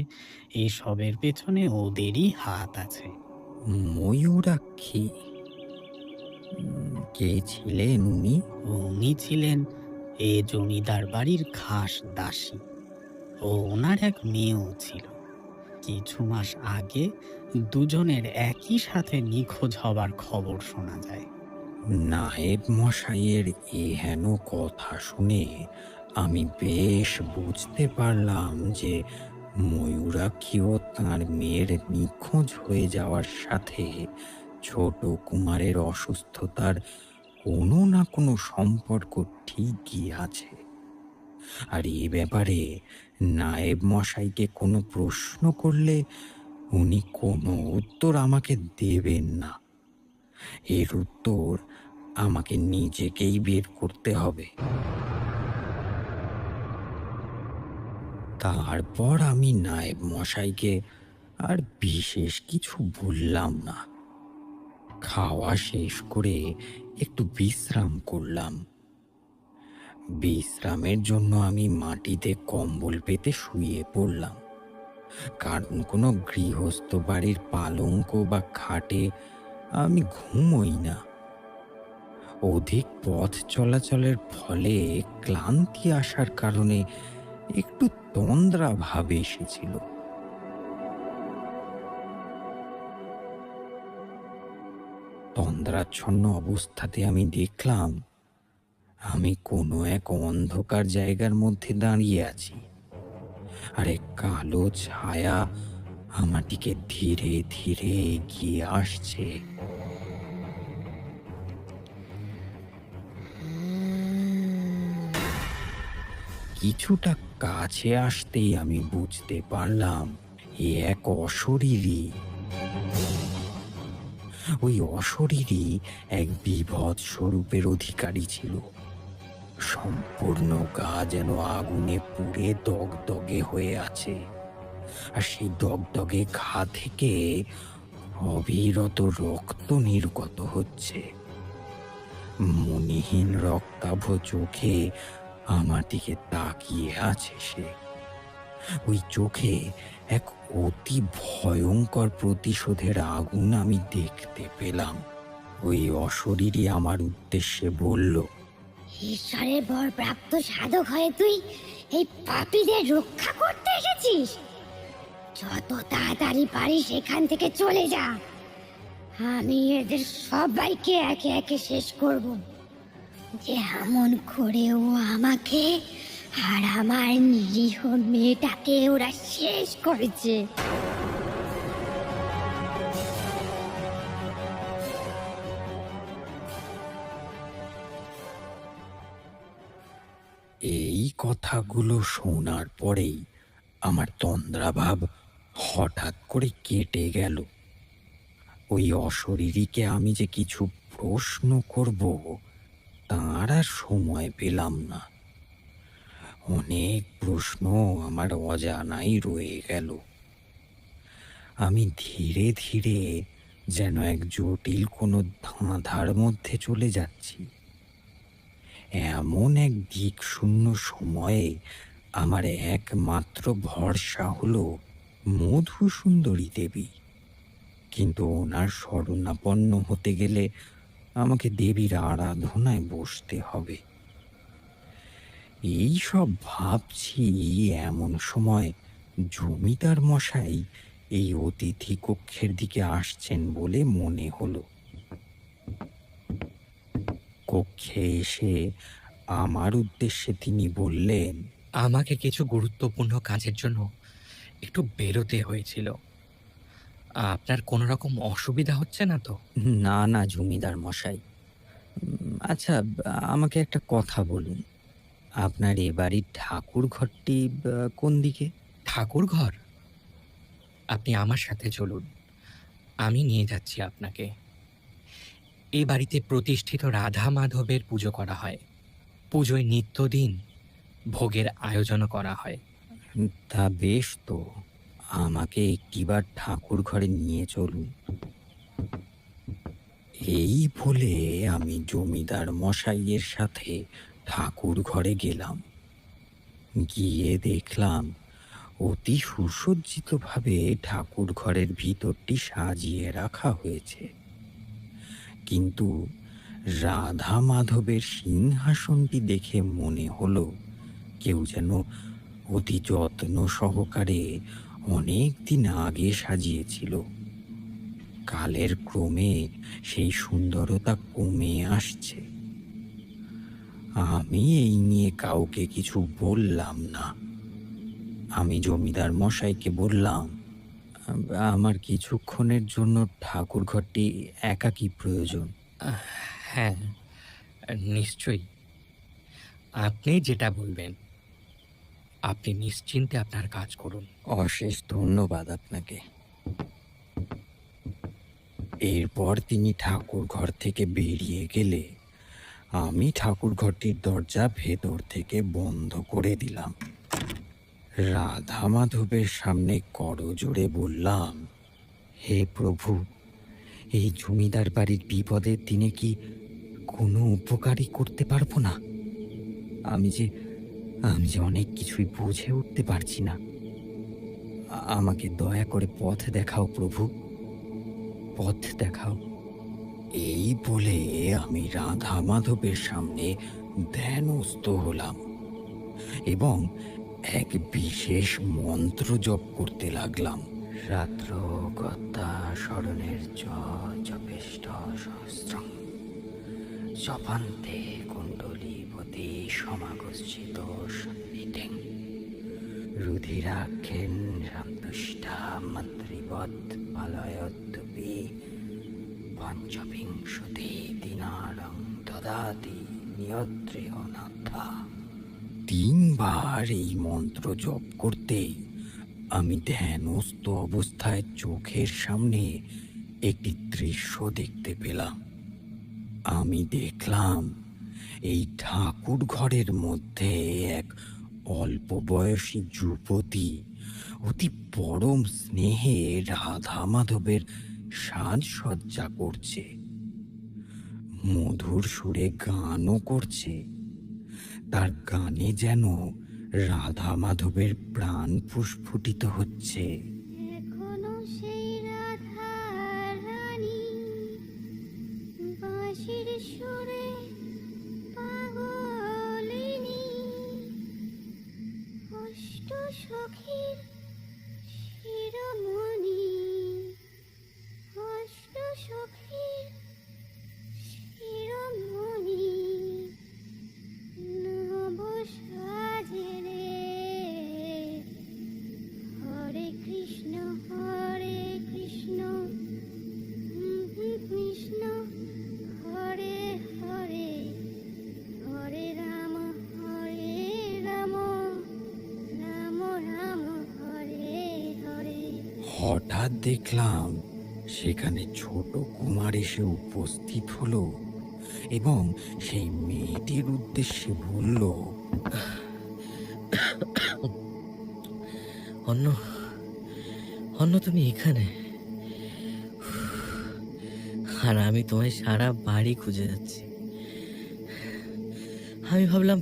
এসবের পেছনে ওদেরই হাত আছে। ময়ূরাক্ষী? কে ছিলেন উনি? উনি ছিলেন এ জমিদার বাড়ির খাস দাসী, ও ওনার এক মেয়েও ছিল। কিছু মাস আগে দুজনের একই সাথে নিখোঁজ হবার খবর শোনা যায়। নায়েব মশাইয়ের এহেন কথা শুনে আমি বেশ বুঝতে পারলাম যে ময়ূরাক্ষীও তার মেয়ের নিখোঁজ হয়ে যাওয়ার সাথে ছোট কুমারের অসুস্থতার কোনো না কোনো সম্পর্ক ঠিকই আছে। আর এ ব্যাপারে নায়েব মশাইকে কোনো প্রশ্ন করলে উনি কোনো উত্তর আমাকে দেবেন না। এর উত্তর আমাকে নিজেকেই বের করতে হবে। তারপর আমি নায়েব মশাইকে আর বিশেষ কিছু বললাম না। খাওয়া শেষ করে একটু বিশ্রাম করলাম। বিশ্রামের জন্য আমি মাটিতে কম্বল পেতে শুয়ে পড়লাম, কারণ কোনো গৃহস্থ বাড়ির পালঙ্ক বা খাটে আমি ঘুমোই না। অধিক পথ চলাচলের ফলে ক্লান্তি আসার কারণে একটু তন্দ্রা ভাব এসেছিল। তন্দ্রাচ্ছন্ন অবস্থাতে আমি দেখলাম আমি কোনো এক অন্ধকার জায়গার মধ্যে দাঁড়িয়ে আছি, আর এক কালো ছায়া আমার দিকে ধীরে ধীরে এগিয়ে আসছে। কিছুটা কাছে আসতেই আমি বুঝতে পারলাম এ এক অশরীরী। ওই অশরীরী এক বিভৎস স্বরূপের অধিকারী ছিল। সম্পূর্ণ গা যেন আগুনে পুড়ে দগদগে হয়ে আছে, আর সেই দগদগে ঘা থেকে অবিরত রক্ত নির্গত হচ্ছে। মণিহীন রক্তাভ চোখে আমার দিকে তাকিয়ে আছে সে। ওই চোখে এক অতি ভয়ঙ্কর প্রতিশোধের আগুন আমি দেখতে পেলাম। ওই অশরীরী আমার উদ্দেশ্যে বলল, ঈশ্বরের বর প্রাপ্ত সাধক হয়ে তুই এই পাপীদের রক্ষা করতে এসেছিস? যত তাড়াতাড়ি পারিস এখান থেকে চলে যা, আমি এদের সবাইকে একে একে শেষ করব। যে এমন করেও আমাকে আর আমার নিরীহ মেয়েটাকে ওরা শেষ করেছে। এই কথাগুলো শোনার পরেই আমার তন্দ্রাভাব হঠাৎ করে কেটে গেল। ওই অশরীরীকে আমি যে কিছু প্রশ্ন করব তার আর সময় পেলাম না। অনেক প্রশ্ন আমার অজানাই রয়ে গেল। আমি ধীরে ধীরে যেন এক জটিল কোনো ধাঁধার মধ্যে চলে যাচ্ছি। এমন এক দিক শূন্য সময়ে আমার একমাত্র ভরসা হলো মধুসুন্দরী দেবী। কিন্তু ওনার শরণাপন্ন হতে গেলে আমাকে দেবীর আরাধনায় বসতে হবে। এই সব ভাবছি, এমন সময় জমিদার মশাই এই অতিথি কক্ষের দিকে আসছেন বলে মনে হলো। কক্ষে এসে আমার উদ্দেশ্যে তিনি বললেন, আমাকে কিছু গুরুত্বপূর্ণ কাজের জন্য একটু বেরোতে হয়েছিল। আপনার কোনো রকম অসুবিধা হচ্ছে না তো? না না জমিদার মশাই, আচ্ছা, আমাকে একটা কথা বলুন, আপনার এ বাড়ির ঠাকুর ঘরটি কোন দিকে? ঠাকুর ঘর? আপনি আমার সাথে চলুন, আমি নিয়ে যাচ্ছি আপনাকে। এই বাড়িতে প্রতিষ্ঠিত রাধা মাধবের পুজো করা হয়। পুজোয় নিত্যদিন ভোগের আয়োজনও করা হয়। তা বেশ, তো আমাকে একটিবার ঠাকুর ঘরে নিয়ে চলুন। এই বলে আমি জমিদার মশাইয়ের সাথে ঠাকুর ঘরে গেলাম। গিয়ে দেখলাম অতি সুসজ্জিতভাবে ঠাকুর ঘরের ভিতরটি সাজিয়ে রাখা হয়েছে, কিন্তু রাধা মাধবের সিংহাসনটি দেখে মনে হলো কেউ যেন অতি যত্ন সহকারে অনেক দিন আগে সাজিয়েছিল। কালের ক্রমে সেই সুন্দরতা কমে আসছে। আমি এই নিয়ে কাউকে কিছু বললাম না। আমি জমিদার মশাইকে বললাম, আমার কিছুক্ষণের জন্য ঠাকুর ঘরটি একাকী প্রয়োজন। হ্যাঁ, নিশ্চয়ই। আপনি যেটা বলবেন, আপনি নিশ্চিন্তে আপনার কাজ করুন। অশেষ ধন্যবাদ আপনাকে। এরপর তিনি ঠাকুর ঘর থেকে বেরিয়ে গেলে আমি ঠাকুর ঘরটির দরজা ভেতর থেকে বন্ধ করে দিলাম। রাধা মাধবের সামনে করজোড়ে বললাম, হে প্রভু, এই জমিদার বাড়ির বিপদের দিনে কি কোনো উপকারই করতে পারবো না? আমি যে অনেক কিছুই বুঝে উঠতে পারছি না। আমাকে দয়া করে পথ দেখাও প্রভু, পথ দেখাও। এই বলে আমি রাধা মাধবের সামনে ধ্যানস্থ হলাম এবং এক বিশেষ মন্ত্র জপ করতে লাগলাম। রাত্র গত্যা স্মরণের জপেষ্ট সহস্রং জপান্তে কুণ্ডলীপতি সমাগচ্ছিত সন্নিধিং রুধিরাক্ষেন সন্তুষ্টা মন্ত্রীবৎ পালয়দ্যপি পঞ্চবিংশতি দিনারং দদাতি নিয়ত্রে অনাথা। 3 বার এই মন্ত্র জপ করতেই আমি ধ্যানস্থ অবস্থায় চোখের সামনে একটি দৃশ্য দেখতে পেলাম। আমি দেখলাম এই ঠাকুর ঘরের মধ্যে এক অল্প বয়সী যুবতী অতি পরম স্নেহে রাধা মাধবের সাজসজ্জা করছে, মধুর সুরে গানও করছে। তার গানে যেন রাধা মাধবের প্রাণ প্রস্ফুটিত হচ্ছে। এখনো সেই রাধা রানী বাঁশির সুরে পাগলিনী অষ্ট সখীর শিরোমণি অষ্ট সখীর শিরোমণি নব সাজে রে হরে কৃষ্ণ কৃষ্ণ হরে হরে হরে রাম রাম রাম হরে হরে। হঠাৎ দেখলাম সেখানে ছোট কুমার এসে উপস্থিত হলো এবং সেই মেয়েটির উদ্দেশ্যে বলল, অন্য অন্য তুমি এখানে, আর আমি তোমায় সারা বাড়ি খুঁজে যাচ্ছি। আমি ভাবলাম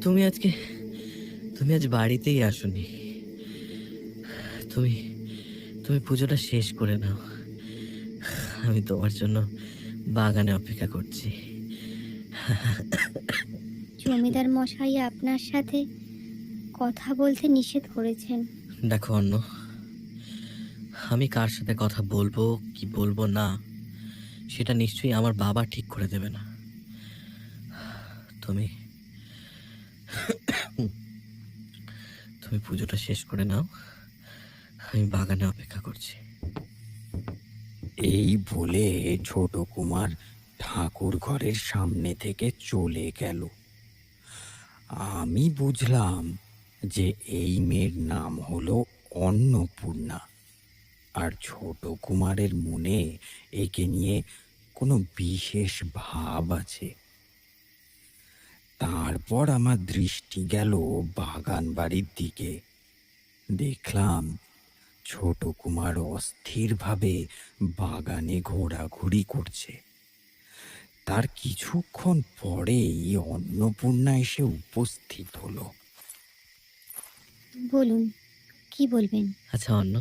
তুমি আজ বাড়িতেই আসোনি। তুমি তুমি পুজোটা শেষ করে নাও, আমি তোমার জন্য বাগানে অপেক্ষা করছি। জমিদার মশাই আপনার সাথে কথা বলতে নিষেধ করেছেন। দেখো অন্য, আমি কার সাথে কথা বলবো কি বলবো না সেটা নিশ্চয়ই আমার বাবা ঠিক করে দেবে না। তুমি তুমি পুজোটা শেষ করে নাও, আমি বাগানে অপেক্ষা করছি। এই বলে ছোট কুমার ঠাকুর ঘরের সামনে থেকে চলে গেল। আমি বুঝলাম যে এই মেয়ের নাম হলো অন্নপূর্ণা, আর ছোট কুমারের মনে একে নিয়ে কোনো বিশেষ ভাব আছে। তারপর আমার দৃষ্টি গেল বাগান বাড়ির দিকে। দেখলাম ছোট কুমার অস্থিরভাবে বাগানে ঘোরাঘুরি করছে। তার কিছুক্ষণ পরেই অন্নপূর্ণা এসে উপস্থিত হলো। বলুন, কি বলবেন? আচ্ছা অন্য,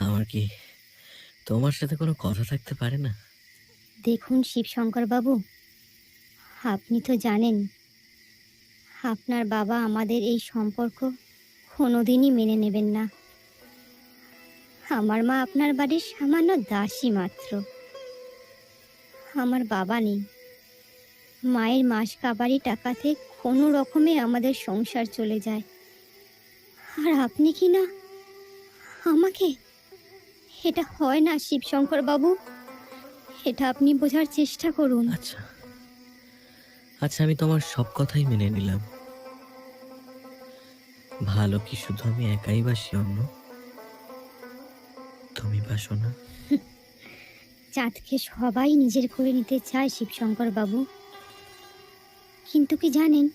আমার কি তোমার সাথে কোনো কথা থাকতে পারে না? দেখুন শিবশঙ্কর বাবু, আপনি তো জানেন আপনার বাবা আমাদের এই সম্পর্ক কোনোদিনই মেনে নেবেন না। আমার মা আপনার বাড়ির সামান্য দাসী মাত্র। আমার বাবা নেই, মায়ের মাস কাবারি টাকাতে কোনো রকমে আমাদের সংসার চলে যায়। আর আপনি কি না আমাকে, এটা হয় না শিবশঙ্কর বাবু, এটা আপনি বোঝার চেষ্টা করুন। আচ্ছা আচ্ছা, আমি তোমার সব কথাই মেনে নিলাম। ভালো কি শুধু আমি একাই বাসি অন্য? তুমি বাসো না? চাঁদকে সবাই নিজের করে নিতে চায় শিবশঙ্কর বাবু, কিন্তু কি জানেন,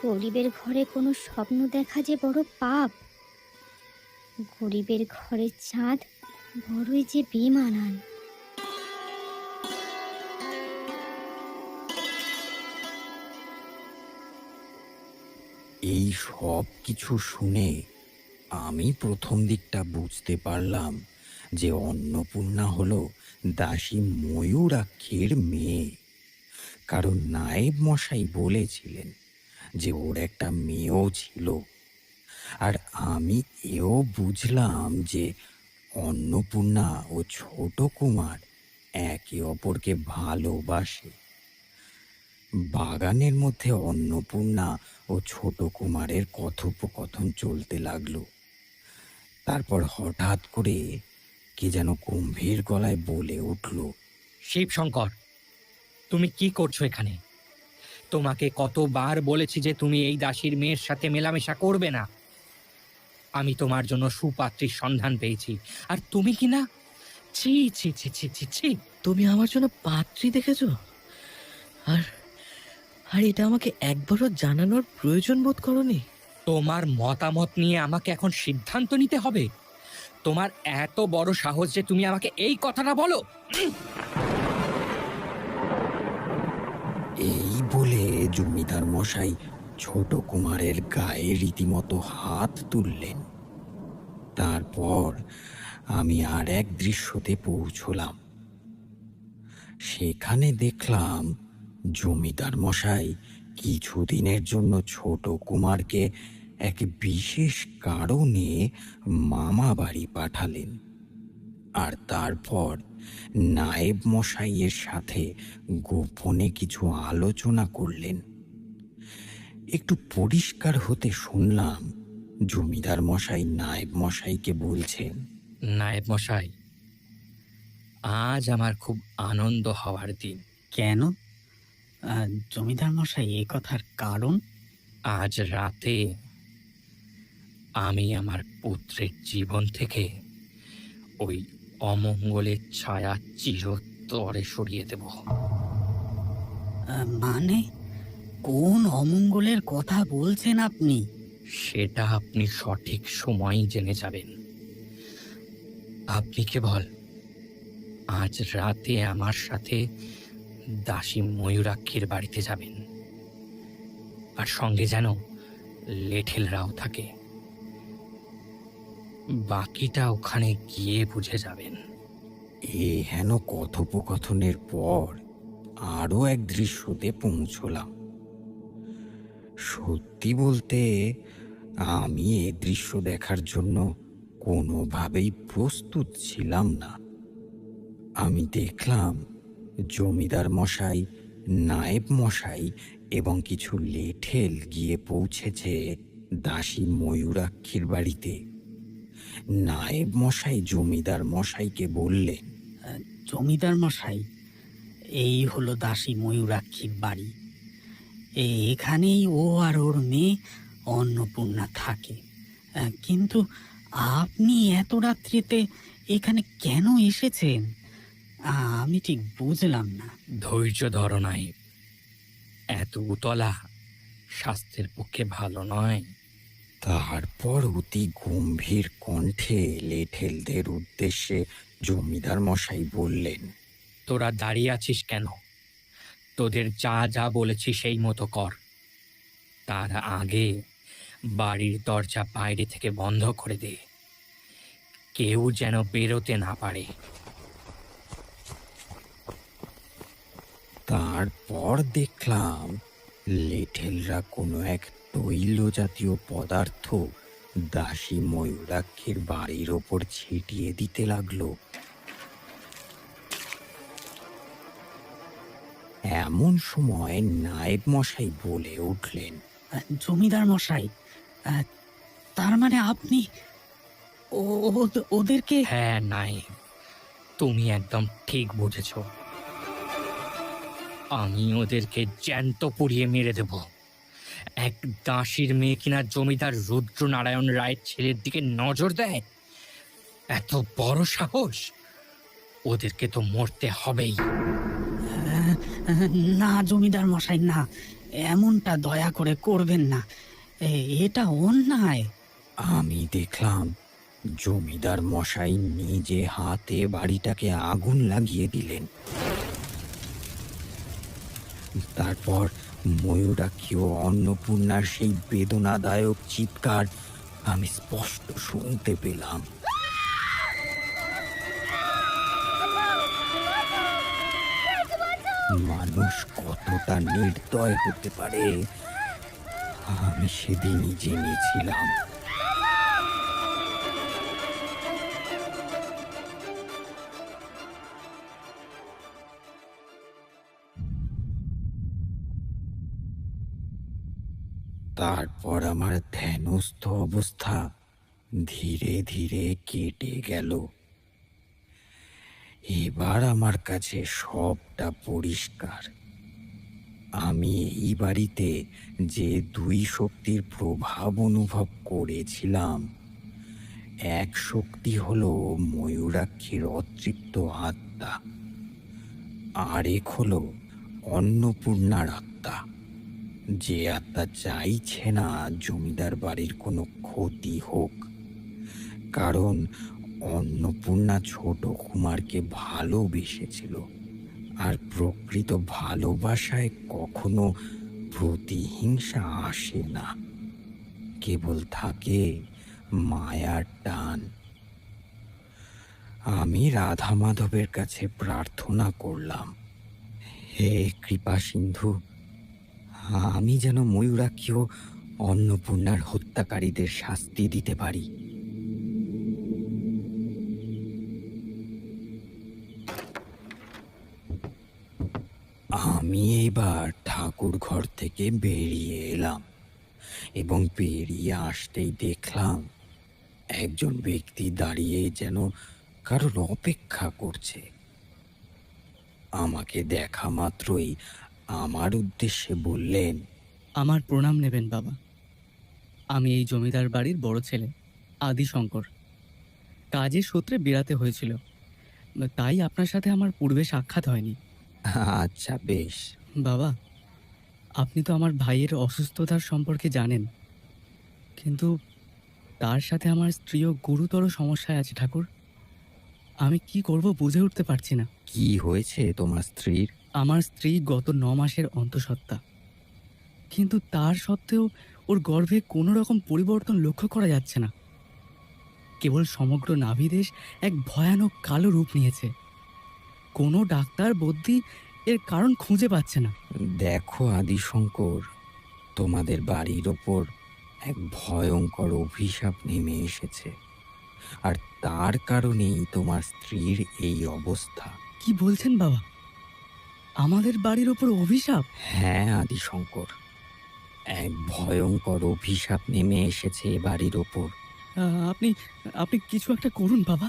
গরিবের ঘরে কোনো স্বপ্ন দেখা যে বড় পাপ। গরিবের ঘরের চাঁদ বড়ই যে বেমানান। এই সব কিছু শুনে আমি প্রথম দিকটা বুঝতে পারলাম যে অন্নপূর্ণা হলো দাসী ময়ূরাক্ষীর মেয়ে। কারণ নায়েব মশাই বলেছিলেন যে ওর একটা মেয়েও ছিল। আর আমি এও বুঝলাম যে অন্নপূর্ণা ও ছোট কুমার একে অপরকে ভালোবাসে। বাগানের মধ্যে অন্নপূর্ণা ও ছোট কুমারের কথোপকথন চলতে লাগলো। তারপর হঠাৎ করে কে যেন গম্ভীর গলায় বলে উঠল, শিবশঙ্কর, তুমি কি করছো এখানে? তোমাকে কতবার বলেছি যে তুমি এই দাসীর মেয়ের সাথে মেলামেশা করবে না। আমি তোমার জন্য সুপাত্রীর সন্ধান পেয়েছি, আর তুমি কি না? ছি ছি ছি ছি ছি ছি। তুমি আমার জন্য পাত্রী দেখেছো? আর আর এটা আমাকে একবারও জানানোর প্রয়োজন বোধ করনি? তোমার মতামত নিয়ে আমাকে এখন সিদ্ধান্ত নিতে হবে? তোমার এত বড় সাহস যে তুমি আমাকে এই কথাটা বলো? এই বলে জমিদার মশাই ছোট কুমারের গায়ে রীতিমতো হাত তুললেন। তারপর আমি আর এক দৃশ্যতে পৌঁছলাম। সেখানে দেখলাম জমিদার মশাই কিছুদিনের জন্য ছোট কুমারকে এক বিশেষ কারণে মামা বাড়ি পাঠালেন। আর তারপর নায়েব মশাইয়ের সাথে গোপনে কিছু আলোচনা করলেন। একটু পরিষ্কার হতে শুনলাম জমিদার মশাই নায়েব মশাইকে বলছেন, নায়েব মশাই, আজ আমার খুব আনন্দ হওয়ার দিন। কেন জমিদার মশাই, এই কথার কারণ? আজ রাতে আমি আমার পুত্রের জীবন থেকে ওই অমঙ্গলের ছায়া চিরতরে সরিয়ে দেব। মানে কোন অমঙ্গলের কথা বলছেন আপনি? সেটা আপনি সঠিক সময়ই জেনে যাবেন। আপনি কেবল আজ রাতে আমার সাথে দাসী ময়ূরাক্ষীর বাড়িতে যাবেন, আর সঙ্গে যেন লেঠেলরাও থাকে। বাকিটা ওখানে গিয়ে বুঝে যাবেন। এ হেন কথোপকথনের পর আরও এক দৃশ্যতে পৌঁছলাম। সত্যি বলতে আমি এ দৃশ্য দেখার জন্য কোনোভাবেই প্রস্তুত ছিলাম না। আমি দেখলাম জমিদার মশাই, নায়েব মশাই এবং কিছু লেঠেল গিয়ে পৌঁছেছে দাসী ময়ূরাক্ষীর বাড়িতে। নায়েব মশাই জমিদার মশাইকে বললেন, জমিদার মশাই, এই হলো দাসী ময়ূরাক্ষীর বাড়ি। এখানেই ও আর ওর মেয়ে অন্নপূর্ণা থাকে। কিন্তু আপনি এত রাত্রিতে এখানে কেন এসেছেন? আমি ঠিক বুঝলাম না। ধৈর্য ধরো নায়েব, এত উতলা স্বাস্থ্যের পক্ষে ভালো নয়। তারপর অতি গম্ভীর কণ্ঠে লেঠেলদের উদ্দেশ্যে জমিদার মশাই বললেন, তোরা দাঁড়িয়ে আছিস কেন? তোদের যা যা বলেছি সেই মতো কর। তার আগে বাড়ির দরজা বাইরে থেকে বন্ধ করে দে, কেউ যেন বেরোতে না পারে। তারপর দেখলাম লেঠেলরা কোনো এক তৈল জাতীয় পদার্থ দাসী ময়ূরাক্ষীর বাড়ির ওপর ছিটিয়ে দিতে লাগলো। এমন সময় নায়েব মশাই বলে উঠলেন, জমিদার মশাই, তার মানে আপনি ওদেরকে... হ্যাঁ নায়েব, তুমি একদম ঠিক বুঝেছ। আমি ওদেরকে জ্যান্ত পুড়িয়ে মেরে দেব। এক দাসীর মেয়ে কিনা জমিদার রুদ্রনারায়ণ রায়ের ছেলের দিকে নজর দেয়, এত বড় সাহস! ওদেরকে তো মরতে হবেই। না জমিদার মশাই, না, এমনটা দয়া করে করবেন না। এটা অন্যায়। আমি দেখলাম জমিদার মশাই নিজে হাতে বাড়িটাকে আগুন লাগিয়ে দিলেন। তারপর ময়ূরাক্ষী ও অন্নপূর্ণার সেই বেদনাদায়ক চিৎকার আমি স্পষ্ট শুনতে পেলাম। মানুষ কতটা নির্দয় হতে পারে আমি সেদিনই জেনেছিলাম। তারপর আমার ধ্যানস্থ অবস্থা ধীরে ধীরে কেটে গেল। এবার আমার কাছে সবটা পরিষ্কার। আমি এই বাড়িতে যে দুই শক্তির প্রভাব অনুভব করেছিলাম, এক শক্তি হলো ময়ূরাক্ষীর অতৃপ্ত আত্মা, আরেক হলো অন্নপূর্ণার আত্মা, যে আত্মা চাইছে না জমিদার বাড়ির কোনো ক্ষতি হোক। কারণ অন্নপূর্ণা ছোট কুমারকে ভালোবেসেছিল, আর প্রকৃত ভালোবাসায় কখনো প্রতিহিংসা আসে না, কেবল থাকে মায়ার টান। আমি রাধা মাধবের কাছে প্রার্থনা করলাম, হে কৃপা সিন্ধু, আমি যেন ময়ূরাক্ষী ও অন্নপূর্ণার হত্যাকারীদের শাস্তি দিতে পারি। আমি এইবার ঠাকুর ঘর থেকে বেরিয়ে এলাম এবং বেরিয়ে আসতেই দেখলাম একজন ব্যক্তি দাঁড়িয়ে যেন কারোর অপেক্ষা করছে। আমাকে দেখা মাত্রই আমার উদ্দেশ্যে বললেন, আমার প্রণাম নেবেন বাবা। আমি এই জমিদার বাড়ির বড় ছেলে, আদি শঙ্কর। কাজের সূত্রে বেড়াতে হয়েছিল, তাই আপনার সাথে আমার পূর্বে সাক্ষাৎ হয়নি। আচ্ছা বেশ। বাবা, আপনি তো আমার ভাইয়ের অসুস্থতার সম্পর্কে জানেন, কিন্তু তার সাথে আমার স্ত্রীও গুরুতর সমস্যায় আছে ঠাকুর। আমি কি করব বুঝে উঠতে পারছি না। কি হয়েছে তোমার স্ত্রীর? আমার স্ত্রী গত 9 মাসের অন্তঃসত্ত্বা, কিন্তু তার সত্ত্বেও ওর গর্ভে কোনো রকম পরিবর্তন লক্ষ্য করা যাচ্ছে না। কেবল সমগ্র নাভিদেশ এক ভয়ানক কালো রূপ নিয়েছে। কোনো ডাক্তার বদ্যি এর কারণ খুঁজে পাচ্ছে না। দেখো আদিশঙ্কর, তোমাদের বাড়ির ওপর এক ভয়ঙ্কর অভিশাপ নেমে এসেছে, আর তার কারণেই তোমার স্ত্রীর এই অবস্থা। কি বলছেন বাবা? আমাদের বাড়ির ওপর অভিশাপ? হ্যাঁ আদিশঙ্কর, এক ভয়ঙ্কর অভিশাপ নেমে এসেছে এ বাড়ির ওপর। আপনি আপনি কিছু একটা করুন বাবা,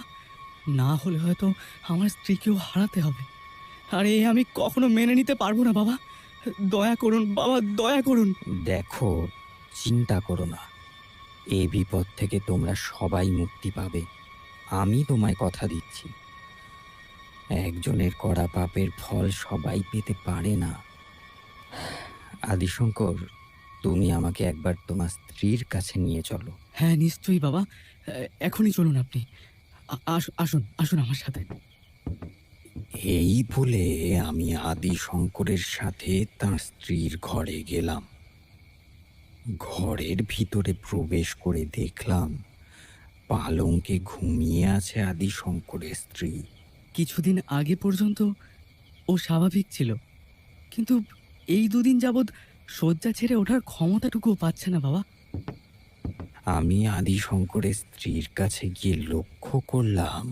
না হলে হয়তো আমার স্ত্রীকেও হারাতে হবে। আর এ আমি কখনো মেনে নিতে পারবো না বাবা। দয়া করুন বাবা, দয়া করুন। দেখো, চিন্তা করো না, এই বিপদ থেকে তোমরা সবাই মুক্তি পাবে। আমি তোমায় কথা দিচ্ছি, একজনের করা পাপের ফল সবাই পেতে পারে না। আদিশঙ্কর, তুমি আমাকে একবার তোমার স্ত্রীর কাছে নিয়ে চলো। হ্যাঁ নিশ্চয়ই বাবা, এখনই চলুন আপনি। আসুন আসুন আমার সাথে। এই বলে আমি আদিশঙ্করের সাথে তার স্ত্রীর ঘরে গেলাম। ঘরের ভিতরে প্রবেশ করে দেখলাম পালঙ্কে ঘুমিয়ে আছে আদিশঙ্করের স্ত্রী। কিছুদিন আগে পর্যন্ত ও স্বাভাবিক ছিল, কিন্তু এই 2 দিন যাবৎ শয্যা ছেড়ে ওঠার ক্ষমতাটুকুও পাচ্ছে না বাবা। আমি আদিশঙ্করের স্ত্রীর কাছে গিয়ে লক্ষ্য করলাম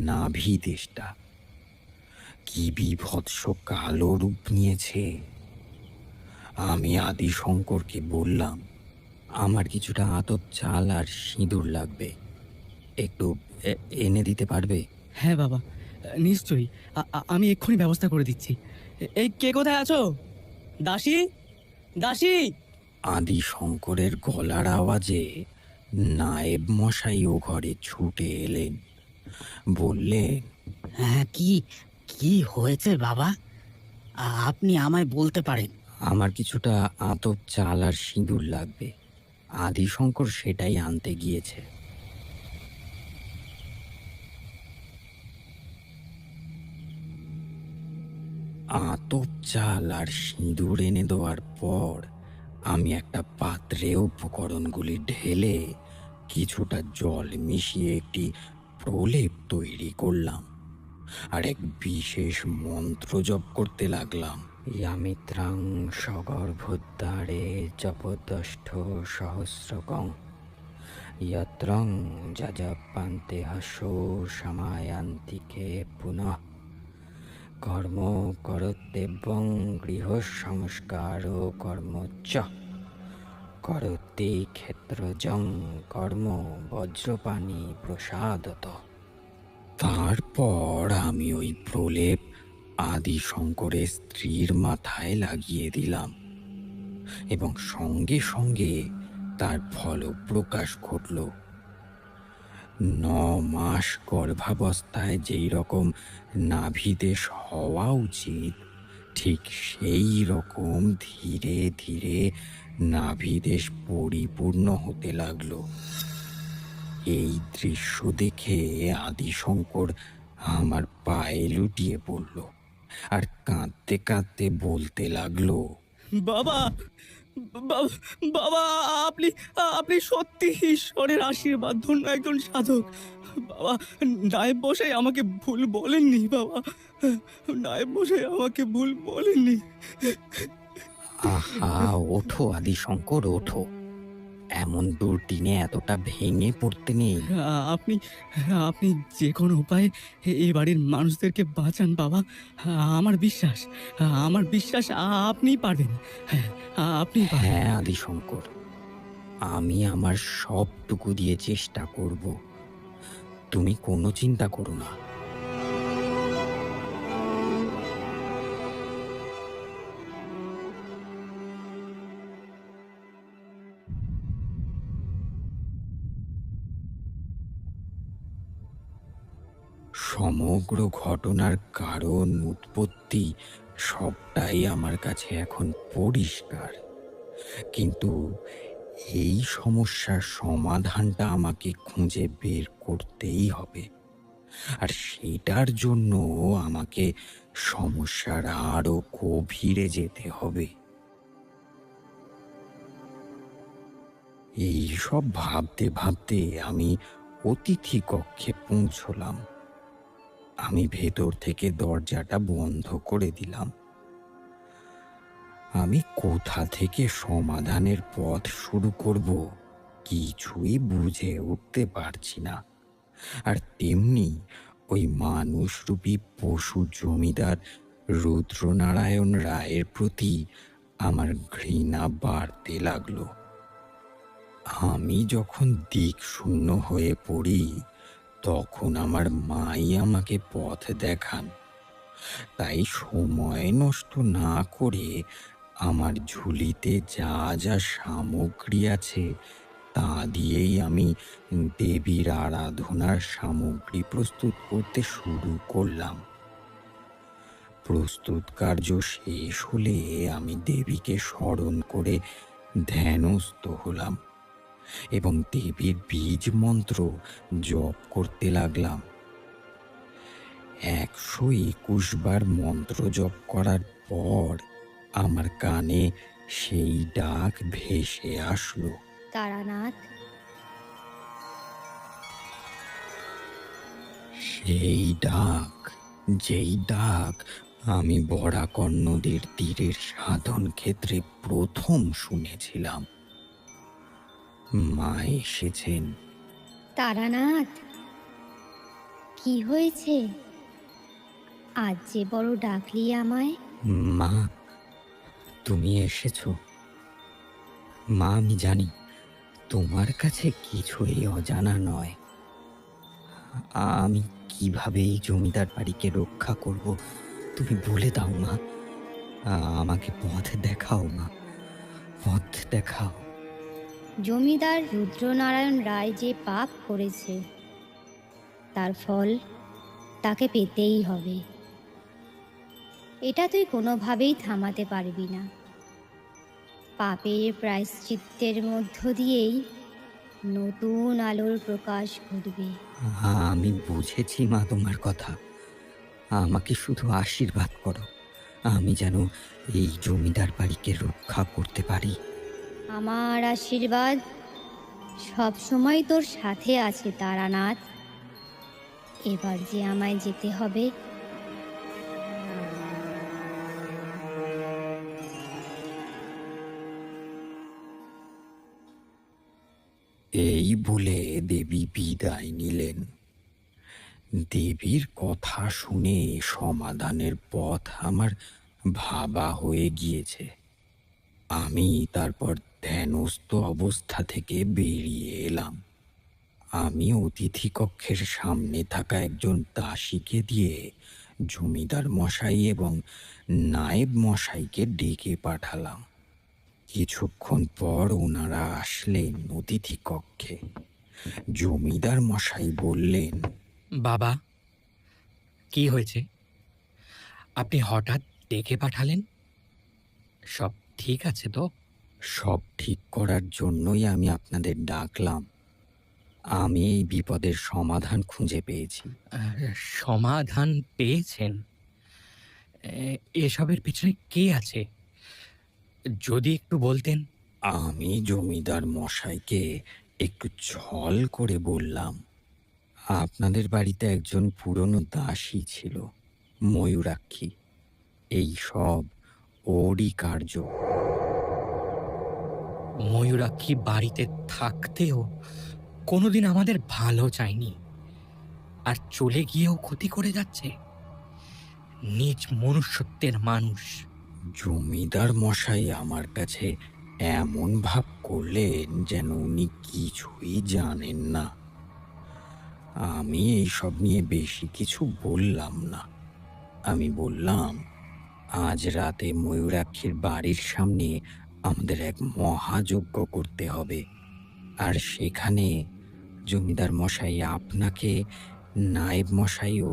নাভি দেশটা কি বিভৎস কালো রূপ নিয়েছে। আমি আদিশঙ্করকে বললাম, আমার কিছুটা আতপ চাল আর সিঁদুর লাগবে, একটু এনে দিতে পারবে? হ্যাঁ বাবা, নিশ্চয়ই। আমি এক্ষুনি ব্যবস্থা করে দিচ্ছি। এই কে কোথায় আছো? দাসী, দাসী! আদিশঙ্করের গলার আওয়াজে নায়েব মশাইও ঘরে ছুটে এলেন। বললেন, হ্যাঁ, কি কি হয়েছে বাবা? আপনি আমায় বলতে পারেন। আমার কিছুটা আতপ চাল আর সিঁদুর লাগবে। আদিশঙ্কর সেটাই আনতে গিয়েছে। আতপ চাল আর সিঁদুর এনে দেওয়ার পর আমি একটা পাত্রে উপকরণগুলি ঢেলে কিছুটা জল মিশিয়ে একটি প্রলেপ তৈরি করলাম, আর এক বিশেষ মন্ত্র জপ করতে লাগলাম। ইয়ামিত্রাং সগর্ভোদ্ধারে জপদষ্ঠ সহস্রকং যত্রং যজপান্তে হাসো সামায়ান্তিকে পুনঃ কর্ম করতেব্যং গৃহ সংস্কার কর্মচ করতে ক্ষেত্রজং কর্ম বজ্রপাণি প্রসাদত। তারপর আমি ওই প্রলেপ আদিশঙ্করের স্ত্রীর মাথায় লাগিয়ে দিলাম, এবং সঙ্গে সঙ্গে তার ফলপ্রকাশ ঘটল। 9 মাস গর্ভাবস্থায় যেই রকম নাভিদেশ হওয়া উচিত, ঠিক সেই রকম ধীরে ধীরে নাভিদেশ পরিপূর্ণ হতে লাগলো। এই দৃশ্য দেখে আদিশঙ্কর আমার পায়ে লুটিয়ে পড়ল, আর কাঁদতে কাঁদতে বলতে লাগলো, বাবা, বাবা, বাবা, আপনি আপনি সত্যি ঈশ্বরের আশীর্বাদ ধন্য একজন সাধক। বাবা, নায়েব মশাই আমাকে ভুল বলেননি বাবা, নায়েব মশাই আমাকে ভুল বলেননি। আহা, ওঠো আদিশঙ্কর, ওঠো। এমন দুর্দিনে এতটা ভেঙে পড়তে নেই। আপনি আপনি যে কোনো উপায়ে এই বাড়ির মানুষদেরকে বাঁচান বাবা। আমার বিশ্বাস, আমার বিশ্বাস আপনিই পারবেন। হ্যাঁ, আপনি পারবেন। হ্যাঁ আদিশঙ্কর, আমি আমার সবটুকু দিয়ে চেষ্টা করব, তুমি কোনো চিন্তা করো না। সমগ্র ঘটনার কারণ উৎপত্তি সবটাই আমার কাছে এখন পরিষ্কার, কিন্তু এই সমস্যার সমাধানটা আমাকে খুঁজে বের করতেই হবে। আর সেটার জন্য আমাকে সমস্যার আরো গভীরে যেতে হবে। এই সব ভাবতে ভাবতে আমি অতিথি কক্ষে পৌঁছলাম। আমি ভেতর থেকে দরজাটা বন্ধ করে দিলাম। আমি কোথা থেকে সমাধানের পথ শুরু করব কিছুই বুঝে উঠতে পারছি না। আর তেমনি ওই মানুষরূপী পশু জমিদার রুদ্রনারায়ণ রায়ের প্রতি আমার ঘৃণা বাড়তে লাগলো। আমি যখন দিক শূন্য হয়ে পড়ি, তখন আমার মাই আমাকে পথ দেখান। তাই সময় নষ্ট না করে আমার ঝুলিতে যা যা সামগ্রী আছে তা দিয়েই আমি দেবীর আরাধনার সামগ্রী প্রস্তুত করতে শুরু করলাম। প্রস্তুত কার্য শেষ হলে আমি দেবীকে স্মরণ করে ধ্যানস্থ হলাম এবং দেবীর বীজ মন্ত্র জপ করতে লাগলাম। 121 বার মন্ত্র জপ করার পর আমার কানে সেই ডাক ভেসে আসলো, তারানাথ, সেই ডাক, যেই ডাক আমি বরাকর নদীর তীরের সাধন ক্ষেত্রে প্রথম শুনেছিলাম। মা এসেছেন। তারানাথ, কি হয়েছে? আজ যে বড় ডাকলি আমায়। মা, তুমি এসেছো। মা, আমি জানি তোমার কাছে কিছুই অজানা নয়। আমি কিভাবে এই জমিদার বাড়িকে রক্ষা করব তুমি বলে দাও মা। আমাকে পথ দেখাও মা, পথ দেখাও। জমিদার রুদ্রনারায়ণ রায় যে পাপ করেছে তার ফল তাকে পেতেই হবে। এটা তুই কোনোভাবেই থামাতে পারবি না। পাপের প্রায়শ্চিত্তের মধ্য দিয়েই নতুন আলোর প্রকাশ ঘটবে। আমি বুঝেছি মা তোমার কথা। আমাকে শুধু আশীর্বাদ করো, আমি যেন এই জমিদার বাড়িকে রক্ষা করতে পারি। আমার আশীর্বাদ সব সময় তোর সাথে আছে তারানাথ। এবার যে আমায় যেতে হবে। এই বলে দেবী বিদায় নিলেন। দেবীর কথা শুনে সমাধানের পথ আমার ভাবা হয়ে গিয়েছে। আমি তারপর ধ্যানস্থ অবস্থা থেকে বেরিয়ে এলাম। আমি অতিথি কক্ষের সামনে থাকা একজন দাসীকে দিয়ে জমিদার মশাই এবং নায়েব মশাইকে ডেকে পাঠালাম। কিছুক্ষণ পর ওনারা আসলেন অতিথি কক্ষে। জমিদার মশাই বললেন, বাবা, কি হয়েছে? আপনি হঠাৎ ডেকে পাঠালেন? সব ঠিক আছে তো? সব ঠিক করার জন্যই আমি আপনাদের ডাকলাম। আমি এই বিপদের সমাধান খুঁজে পেয়েছি। সমাধান পেয়েছেন? এসবের পিছনে কে আছে? যদি একটু বলতেন। আমি জমিদার মশাইকে একটু ছল করে বললাম, আপনাদের বাড়িতে একজন পুরনো দাসী ছিল, ময়ূরাক্ষী। এই সব ওরই কার্য। ময়ূরাক্ষী বাড়িতে থাকতেও কোনোদিন আমাদের ভালো চায়নি, আর চলে গিয়েও ক্ষতি করে যাচ্ছে। নিজ মনুষ্যত্বের মানুষ। জমিদার মশাই আমার কাছে এমন ভাব করলেন যেন উনি কিছুই জানেন না। আমি এইসব নিয়ে বেশি কিছু বললাম না। আমি বললাম, আজ রাতে ময়ূরাক্ষীর বাড়ির সামনে আমাদের এক মহাযজ্ঞ করতে হবে, আর সেখানে জমিদার মশাই আপনাকে নায়েব মশাই ও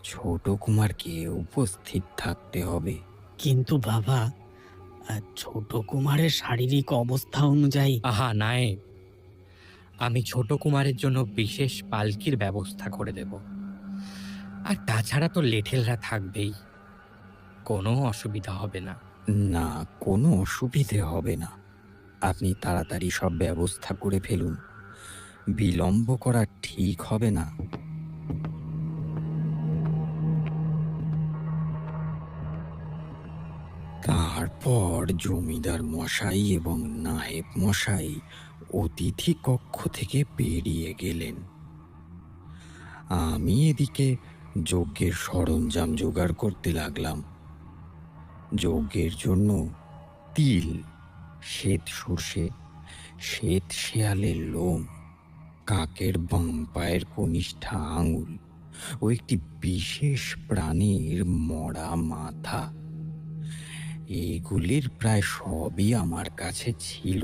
ছোট কুমারকে উপস্থিত থাকতে হবে। কিন্তু বাবা, ছোট কুমারের শারীরিক অবস্থা অনুযায়ী আহা নায়েব, আমি ছোট কুমারের জন্য বিশেষ পালকির ব্যবস্থা করে দেব। আর তাছাড়া তো লেঠেলরা থাকবেই, কোনো অসুবিধা হবে না। না, কোনো অসুবিধে হবে না। আপনি তাড়াতাড়ি সব ব্যবস্থা করে ফেলুন, বিলম্ব করা ঠিক হবে না। তারপর জমিদার মশাই এবং নায়েব মশাই অতিথি কক্ষ থেকে বেরিয়ে গেলেন। আমি এদিকে যজ্ঞের সরঞ্জাম জোগাড় করতে লাগলাম। যজ্ঞের জন্য তিল, শ্বেত সর্ষে, শ্বেত শেয়ালের লোম, কাকের বাম পায়ের কনিষ্ঠা আঙুল ও একটি বিশেষ প্রাণীর মরা মাথা, এগুলির প্রায় সবই আমার কাছে ছিল।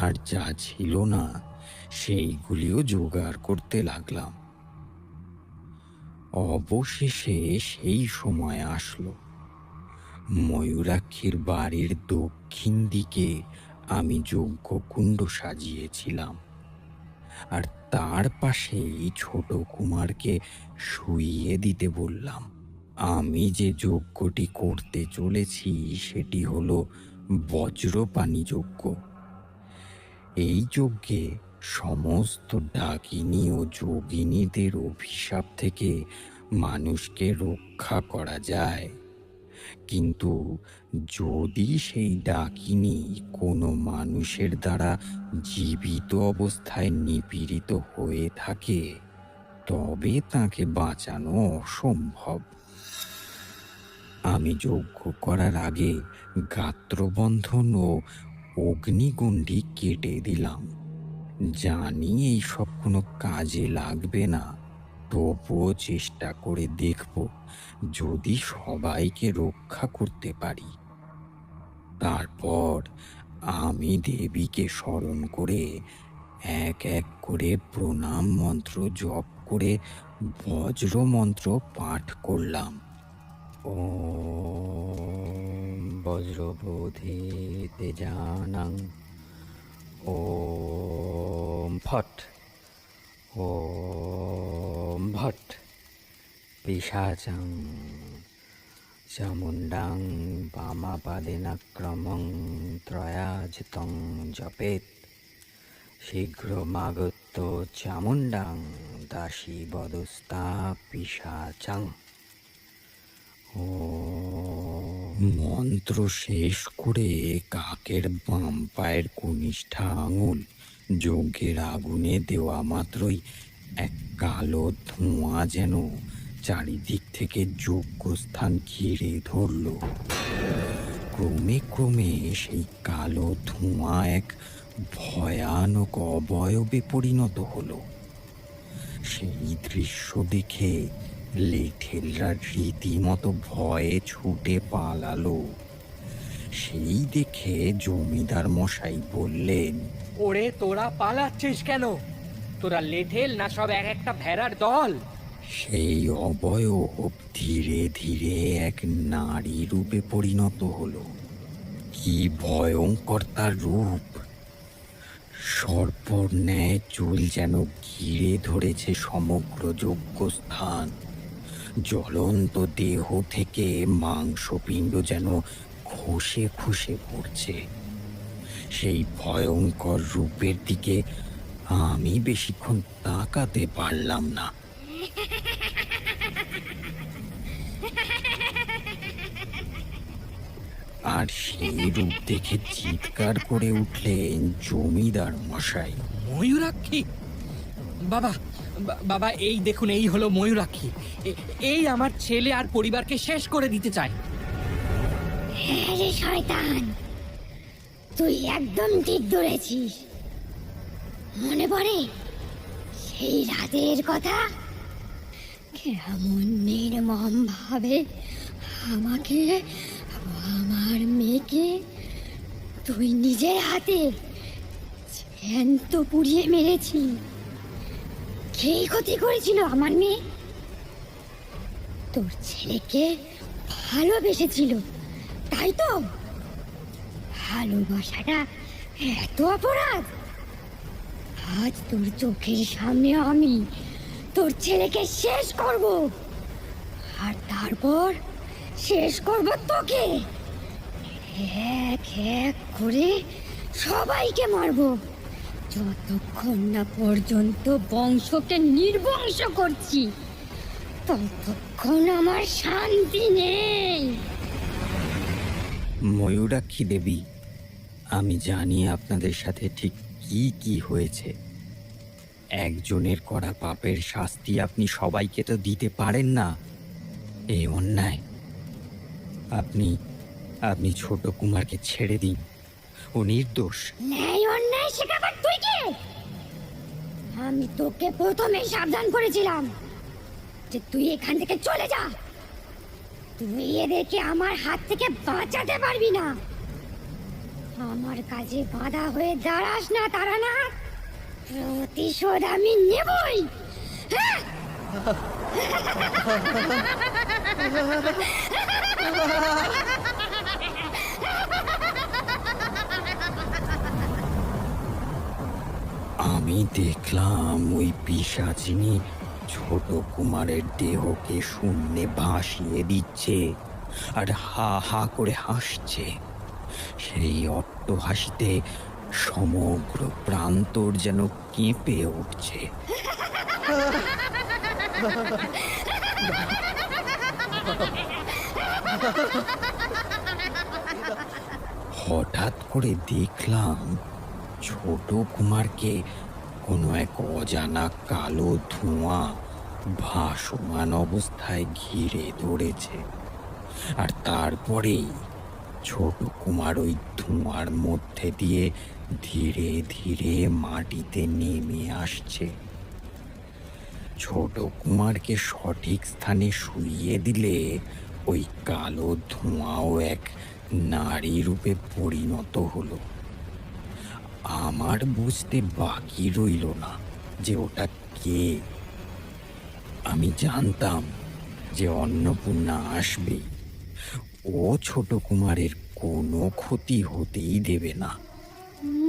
আর যা ছিল না সেইগুলিও জোগাড় করতে লাগলাম। অবশেষে সেই সময় আসলো। ময়ূরাক্ষীর বাড়ির দক্ষিণ দিকে আমি যজ্ঞকুণ্ড সাজিয়েছিলাম, আর তার পাশেই ছোট কুমারকে শুইয়ে দিতে বললাম। আমি যে যজ্ঞটি করতে চলেছি সেটি হলো বজ্রপানি যজ্ঞ। এই যজ্ঞে সমস্ত ডাকিনী ও যোগিনীদের অভিশাপ থেকে মানুষকে রক্ষা করা যায়। কিন্তু যদি সেই ডাকিনী কোনো মানুষের দ্বারা জীবিত অবস্থায় নিপীড়িত হয়ে থাকে, তবে তাকে বাঁচানো অসম্ভব। আমি যজ্ঞ করার আগে গাত্রবন্ধন ও অগ্নিগণ্ডি কেটে দিলাম। জানি এইসব কোনো কাজে লাগবে না, তবুও চেষ্টা করে দেখব যদি সবাইকে রক্ষা করতে পারি। তারপর আমি দেবীকে স্মরণ করে এক এক করে প্রণাম মন্ত্র জপ করে বজ্র মন্ত্র পাঠ করলাম। ওম বজ্রবোধে তেজানাং, ওম ফট, ওম ভট, পিশাচং চামুণ্ডাং বামাপাদেনাক্রমং ত্রয়াজিতং জপেত, শীঘ্রমাগত্য চামুণ্ডাং দাসী বদস্তা পিশাচং। মন্ত্র শেষ করে কাকের বাম পায়ের কনিষ্ঠা আঙুল যজ্ঞের আগুনে দেওয়া মাত্রই এক কালো ধোঁয়া যেন চারিদিক থেকে যজ্ঞস্থান ঘিরে ধরল। ক্রমে ক্রমে সেই কালো ধোঁয়া এক ভয়ানক অবয়বে পরিণত হলো। সেই দৃশ্য দেখে লেঠেলরা রীতিমতো ভয়ে ছুটে পালালো। সেই দেখে জমিদার মশাই বললেন, ওরে তোরা পালাচ্ছিস কেন? তোরা লেঠেল না সব এক একটা ভেড়ার দল? সেই অবয়ব ধীরে ধীরে এক নারী রূপে পরিণত হলো। কি ভয়ঙ্কর তার রূপ! সর্পর ন্যায় চুল যেন ঘিরে ধরেছে সমগ্র যজ্ঞস্থান। জ্বলন্ত দেহ থেকে মাংসপিণ্ড যেন খসে খসে পড়ছে। সেই ভয়ঙ্কর রূপের দিকে আমি বেশিক্ষণ তাকাতে পারলাম না। আর সেই রূপ দেখে চিৎকার করে উঠলেন জমিদার মশাই। ময়ূরাক্ষী! বাবা, বাবা, এই দেখুন, এই হলো ময়ূরাক্ষী। এই আমার ছেলে আর পরিবারকে শেষ করে দিতে চায়। হ্যাঁ রে শয়তান, তুই একদম ঠিক ধরেছিস। মনে পড়ে সেই রাতের কথা? কেমন নির্মম ভাবে আমাকে, আমার মেয়েকে তুই নিজের হাতে জ্যান্ত পুড়িয়ে মেরেছি। কে ক্ষতি করেছিল আমার মেয়ে? তোর ছেলেকে ভালোবেসেছিল, তাই তো? ভালোবাসাটা এত অপরাধ? আজ তোর চোখের সামনে আমি তোর ছেলেকে শেষ করব, আর তারপর শেষ করব তোকে। এক এক করে সবাইকে মারব, যতক্ষণ না পর্যন্ত বংশকে নির্বংশ করছি ততক্ষণ আমার শান্তি নেই। ময়ূরাক্ষী দেবী, আমি জানি আপনাদের সাথে ঠিক কি কি হয়েছে। একজনের করা পাপের শাস্তি আপনি সবাইকে তো দিতে পারেন না, এই অন্যায়। আপনি আপনি ছোট কুমারকে ছেড়ে দিন, ও নির্দোষ। ন্যায় অন্যায় শেখাবার তুই কে? আমি তোকে প্রথমেই সাবধান করেছিলাম যে তুই এখান থেকে চলে যা। তুই এদেরকে আমার হাত থেকে বাঁচাতে পারবি না। আমার কাজে বাধা হয়ে দাঁড়াস না তারানাথ, প্রতিশোধ আমি নেবই। হ্যাঁ? আমি দেখলাম ওই পিশাচিনী ছোট কুমারের দেহকে শূন্যে ভাসিয়ে দিচ্ছে আর হা হা করে হাসছে। সেই অট্টহাসিতে সমগ্র প্রান্তর যেন কেঁপে উঠছে। হঠাৎ করে দেখলাম ছোট কুমারকে কোনো এক অজানা কালো ধোঁয়া ভাসমান অবস্থায় ঘিরে ধরেছে, আর তারপরেই ছোট কুমার ওই ধোঁয়ার মধ্যে দিয়ে ধীরে ধীরে মাটিতে নেমে আসছে। ছোট কুমারকে সঠিক স্থানে শুইয়ে দিলে ওই কালো ধোঁয়াও এক নারী রূপে পরিণত হলো। আমার বুঝতে বাকি রইল না যে ওটা কে। আমি জানতাম যে অন্নপূর্ণা আসবে, ও ছোট কুমারের কোনো ক্ষতি হতেই দেবে না।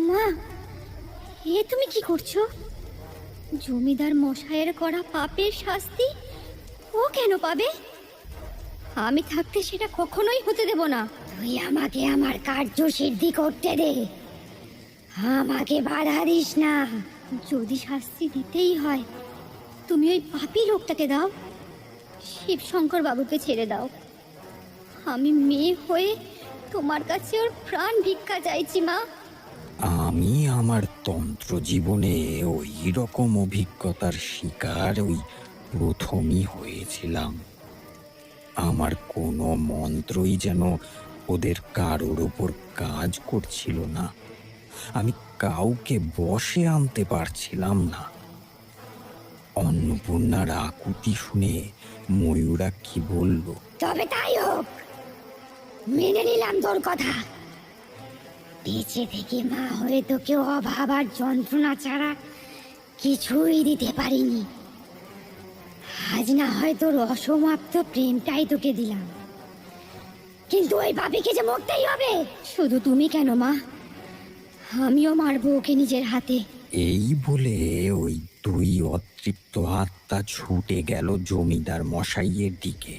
মা, এ তুমি কি করছো? জমিদার মশাইয়ের করা পাপের শাস্তি ও কেন পাবে? আমি থাকতে সেটা কখনোই হতে দেব না। তুই আমাকে আমার কার্য সিদ্ধি করতে দে, আমাকে বাধা দিস না। যদি শাস্তি দিতেই হয় তুমি ওই পাপী লোকটাকে দাও, শিবশঙ্কর বাবুকে ছেড়ে দাও। আমি মেয়ে হয়ে তোমার কাছে ওর প্রাণ ভিক্ষা চাইছি মা। আমি আমার তন্ত্র জীবনে ওই রকম অভিজ্ঞতার শিকার ওই প্রথমই হয়েছিলাম। আমার কোনো মন্ত্রই যেন ওদের কারোর ওপর কাজ করছিল না। আমি কাউকে বশে আনতে পারছিলাম না। অন্নপূর্ণার আকুতি শুনে ময়ূরাক্ষী বলল, তবে তাই হোক, মেনে নিলাম তোর কথা। বেঁচে থেকে মা হয়ে তোকে অভাব আর যন্ত্রণা ছাড়া কিছুই দিতে পারিনি। আজ না হয় তোর অসমাপ্ত প্রেমটাই তোকে দিলাম, কিন্তু ওই পাপীকে যে মরতেই হবে। শুধু তুমি কেন মা, আমিও মারবো ওকে নিজের হাতে। এই বলে ওই দুই অতৃপ্ত আত্মা ছুটে গেল জমিদার মশাইয়ের দিকে।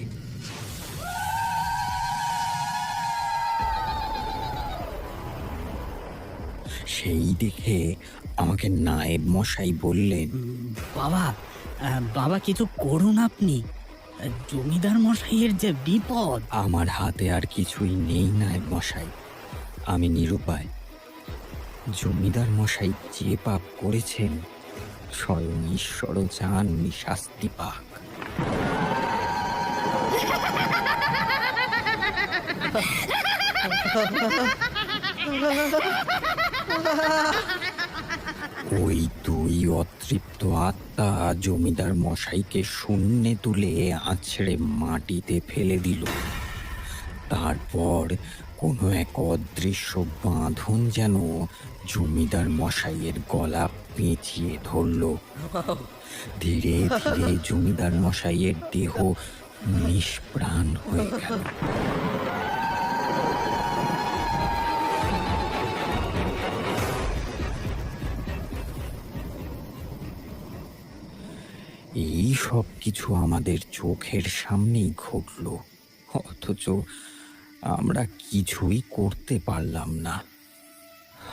সেই দেখে আমাকে নায়েব মশাই বললেন, বাবা, বাবা কিছু করুন আপনি, জমিদার মশাইয়ের যে বিপদ। আমার হাতে আর কিছুই নেই নায়েব মশাই, আমি নিরুপায়। জমিদার মশাই যে পাপ করেছেন স্বয়ং ঈশ্বরও চান উনি শাস্তি পাক। ওই দুই অতৃপ্ত আত্মা জমিদার মশাইকে শূন্যে তুলে আছড়ে মাটিতে ফেলে দিল। তারপর কোনো এক অদৃশ্য বাঁধন যেন জমিদার মশাইয়ের গলা পেঁচিয়ে ধরল। ধীরে ধীরে জমিদার মশাইয়ের দেহ নিষ্প্রাণ হয়ে গেল। এই সব কিছু আমাদের চোখের সামনেই ঘটল, অথচ আমরা কিছুই করতে পারলাম না।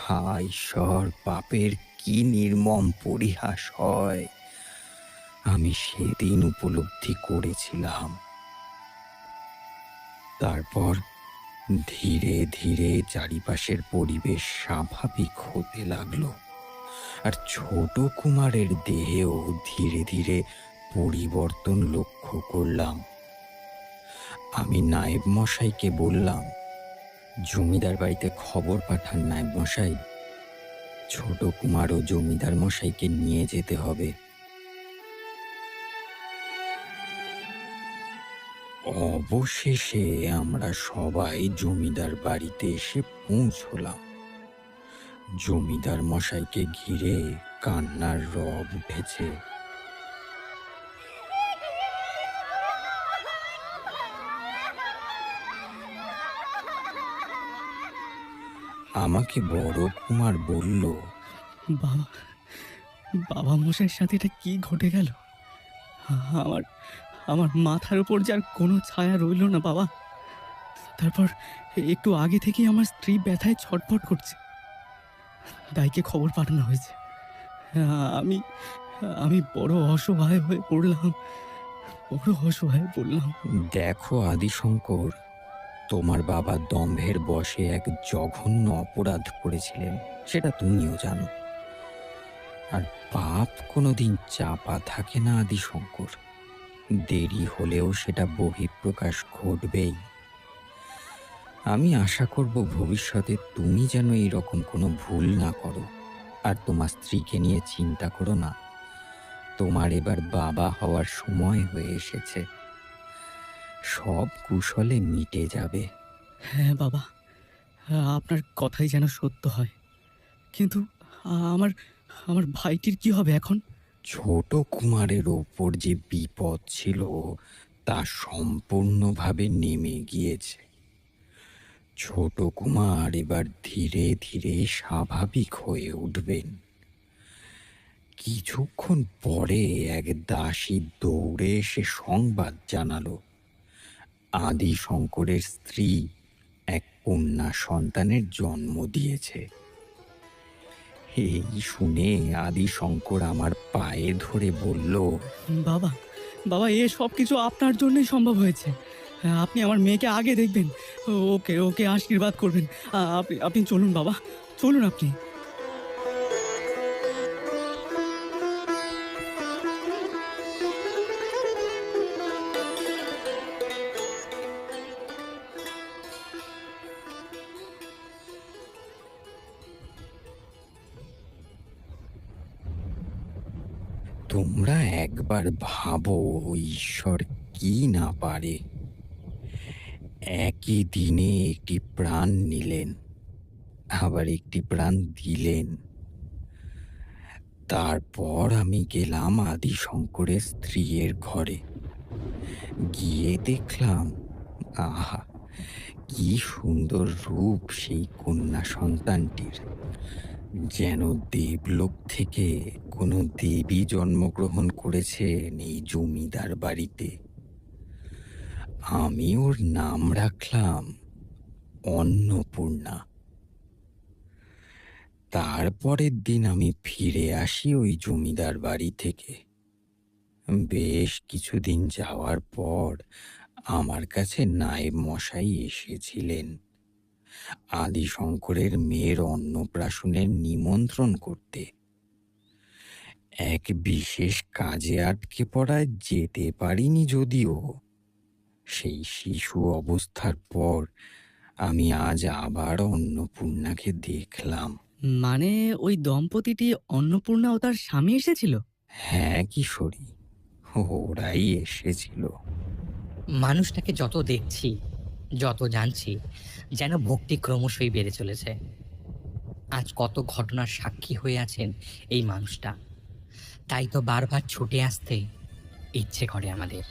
হায় ঈশ্বর, পাপের কি নির্মম পরিহাস হয় আমি সেদিন উপলব্ধি করেছিলাম। তারপর ধীরে ধীরে চারিপাশের পরিবেশ স্বাভাবিক হতে লাগলো, আর ছোট কুমারের দেহেও ধীরে ধীরে পরিবর্তন লক্ষ্য করলাম। আমি নায়েব মশাইকে বললাম, জমিদার বাড়িতে খবর পাঠান নায়েব মশাই, ছোট কুমার ও জমিদার মশাইকে নিয়ে যেতে হবে। অবশেষে আমরা সবাই জমিদার বাড়িতে এসে পৌঁছলাম। জমিদার মশাইকে ঘিরে কান্নার রব উঠেছে। আমাকে বড় কুমার বলল, বাবা, বাবা মশাইয়ের সাথে এটা কি ঘটে গেল? আমার আমার মাথার উপর যার কোনো ছায়া রইল না বাবা। তারপর একটু আগে থেকেই আমার স্ত্রী ব্যথায় ছটফট করছে। দাইকে খবর পাঠানো হয়েছে। আমি আমি বড় অসহায় হয়ে পড়লাম, বড় অসহায় পড়লাম। দেখো আদিশঙ্কর, তোমার বাবা দম্ভের বশে এক জঘন্য অপরাধ করেছিলেন, সেটা তুমিও জানো। আর পাপ কোনোদিন চাপা থাকে না আদিশঙ্কর, দেরি হলেও সেটা বহিঃপ্রকাশ ঘটবেই। আমি আশা করব ভবিষ্যতে তুমি যেন এইরকম কোনো ভুল না করো। আর তোমার স্ত্রীকে নিয়ে চিন্তা করো না, তোমার এবার বাবা হওয়ার সময় হয়ে এসেছে, সব কুশলে মিটে যাবে। হ্যাঁ বাবা, আপনার কথাই যেন সত্য হয়। কিন্তু আমার আমার ভাইটির কি হবে এখন? ছোট কুমারের ওপর যে বিপদ ছিল তা সম্পূর্ণভাবে নেমে গিয়েছে। ছোট কুমার এবার ধীরে ধীরে স্বাভাবিক হয়ে উঠবেন। কিছুক্ষণ পরে এক দাসী দৌড়ে এসে সংবাদ জানালো, আদি শঙ্করের স্ত্রী এক কন্যা সন্তানের জন্ম দিয়েছে। এই শুনে আদি শঙ্কর আমার পায়ে ধরে বলল, বাবা, বাবা, এ সব কিছু আপনার জন্যই সম্ভব হয়েছে। আপনি আমার মেয়েকে আগে দেখবেন, ওকে ওকে আশীর্বাদ করবেন। আপনি আপনি চলুন বাবা, চলুন আপনি। তোমরা একবার ভাবো ঈশ্বর কি না পারে। একই দিনে একটি প্রাণ নিলেন, আবার একটি প্রাণ দিলেন। তারপর আমি গেলাম আদি শঙ্করের স্ত্রীর ঘরে। গিয়ে দেখলাম, আহা, কি সুন্দর রূপ সেই কন্যা সন্তানটির, যেন দেবলোক থেকে কোনো দেবী জন্মগ্রহণ করেছেন এই জমিদার বাড়িতে। আমি ওর নাম রাখলাম অন্নপূর্ণা। তারপরের দিন আমি ফিরে আসি ওই জমিদার বাড়ি থেকে। বেশ কিছুদিন যাওয়ার পর আমার কাছে নায়েব মশাই এসেছিলেন আদি শঙ্করের মেয়ের অন্নপ্রাশনের নিমন্ত্রণ করতে। এক বিশেষ কাজে আটকে পড়ায় যেতে পারিনি যদিও। সেই শিশু অবস্থার পর আমি আজ আবার অন্নপূর্ণাকে দেখলাম। মানে ওই দম্পতিটি অন্নপূর্ণা ও তার স্বামী এসেছিল? হ্যাঁ কিশোরী, ওরাই এসেছিল। মানুষটাকে যত দেখছি যত জানছি যেন ভক্তি ক্রমশই বেড়ে চলেছে। আজ কত ঘটনার সাক্ষী হয়ে আছেন এই মানুষটা, তাই তো বারবার ছুটে আসতে ইচ্ছে করে আমাদের।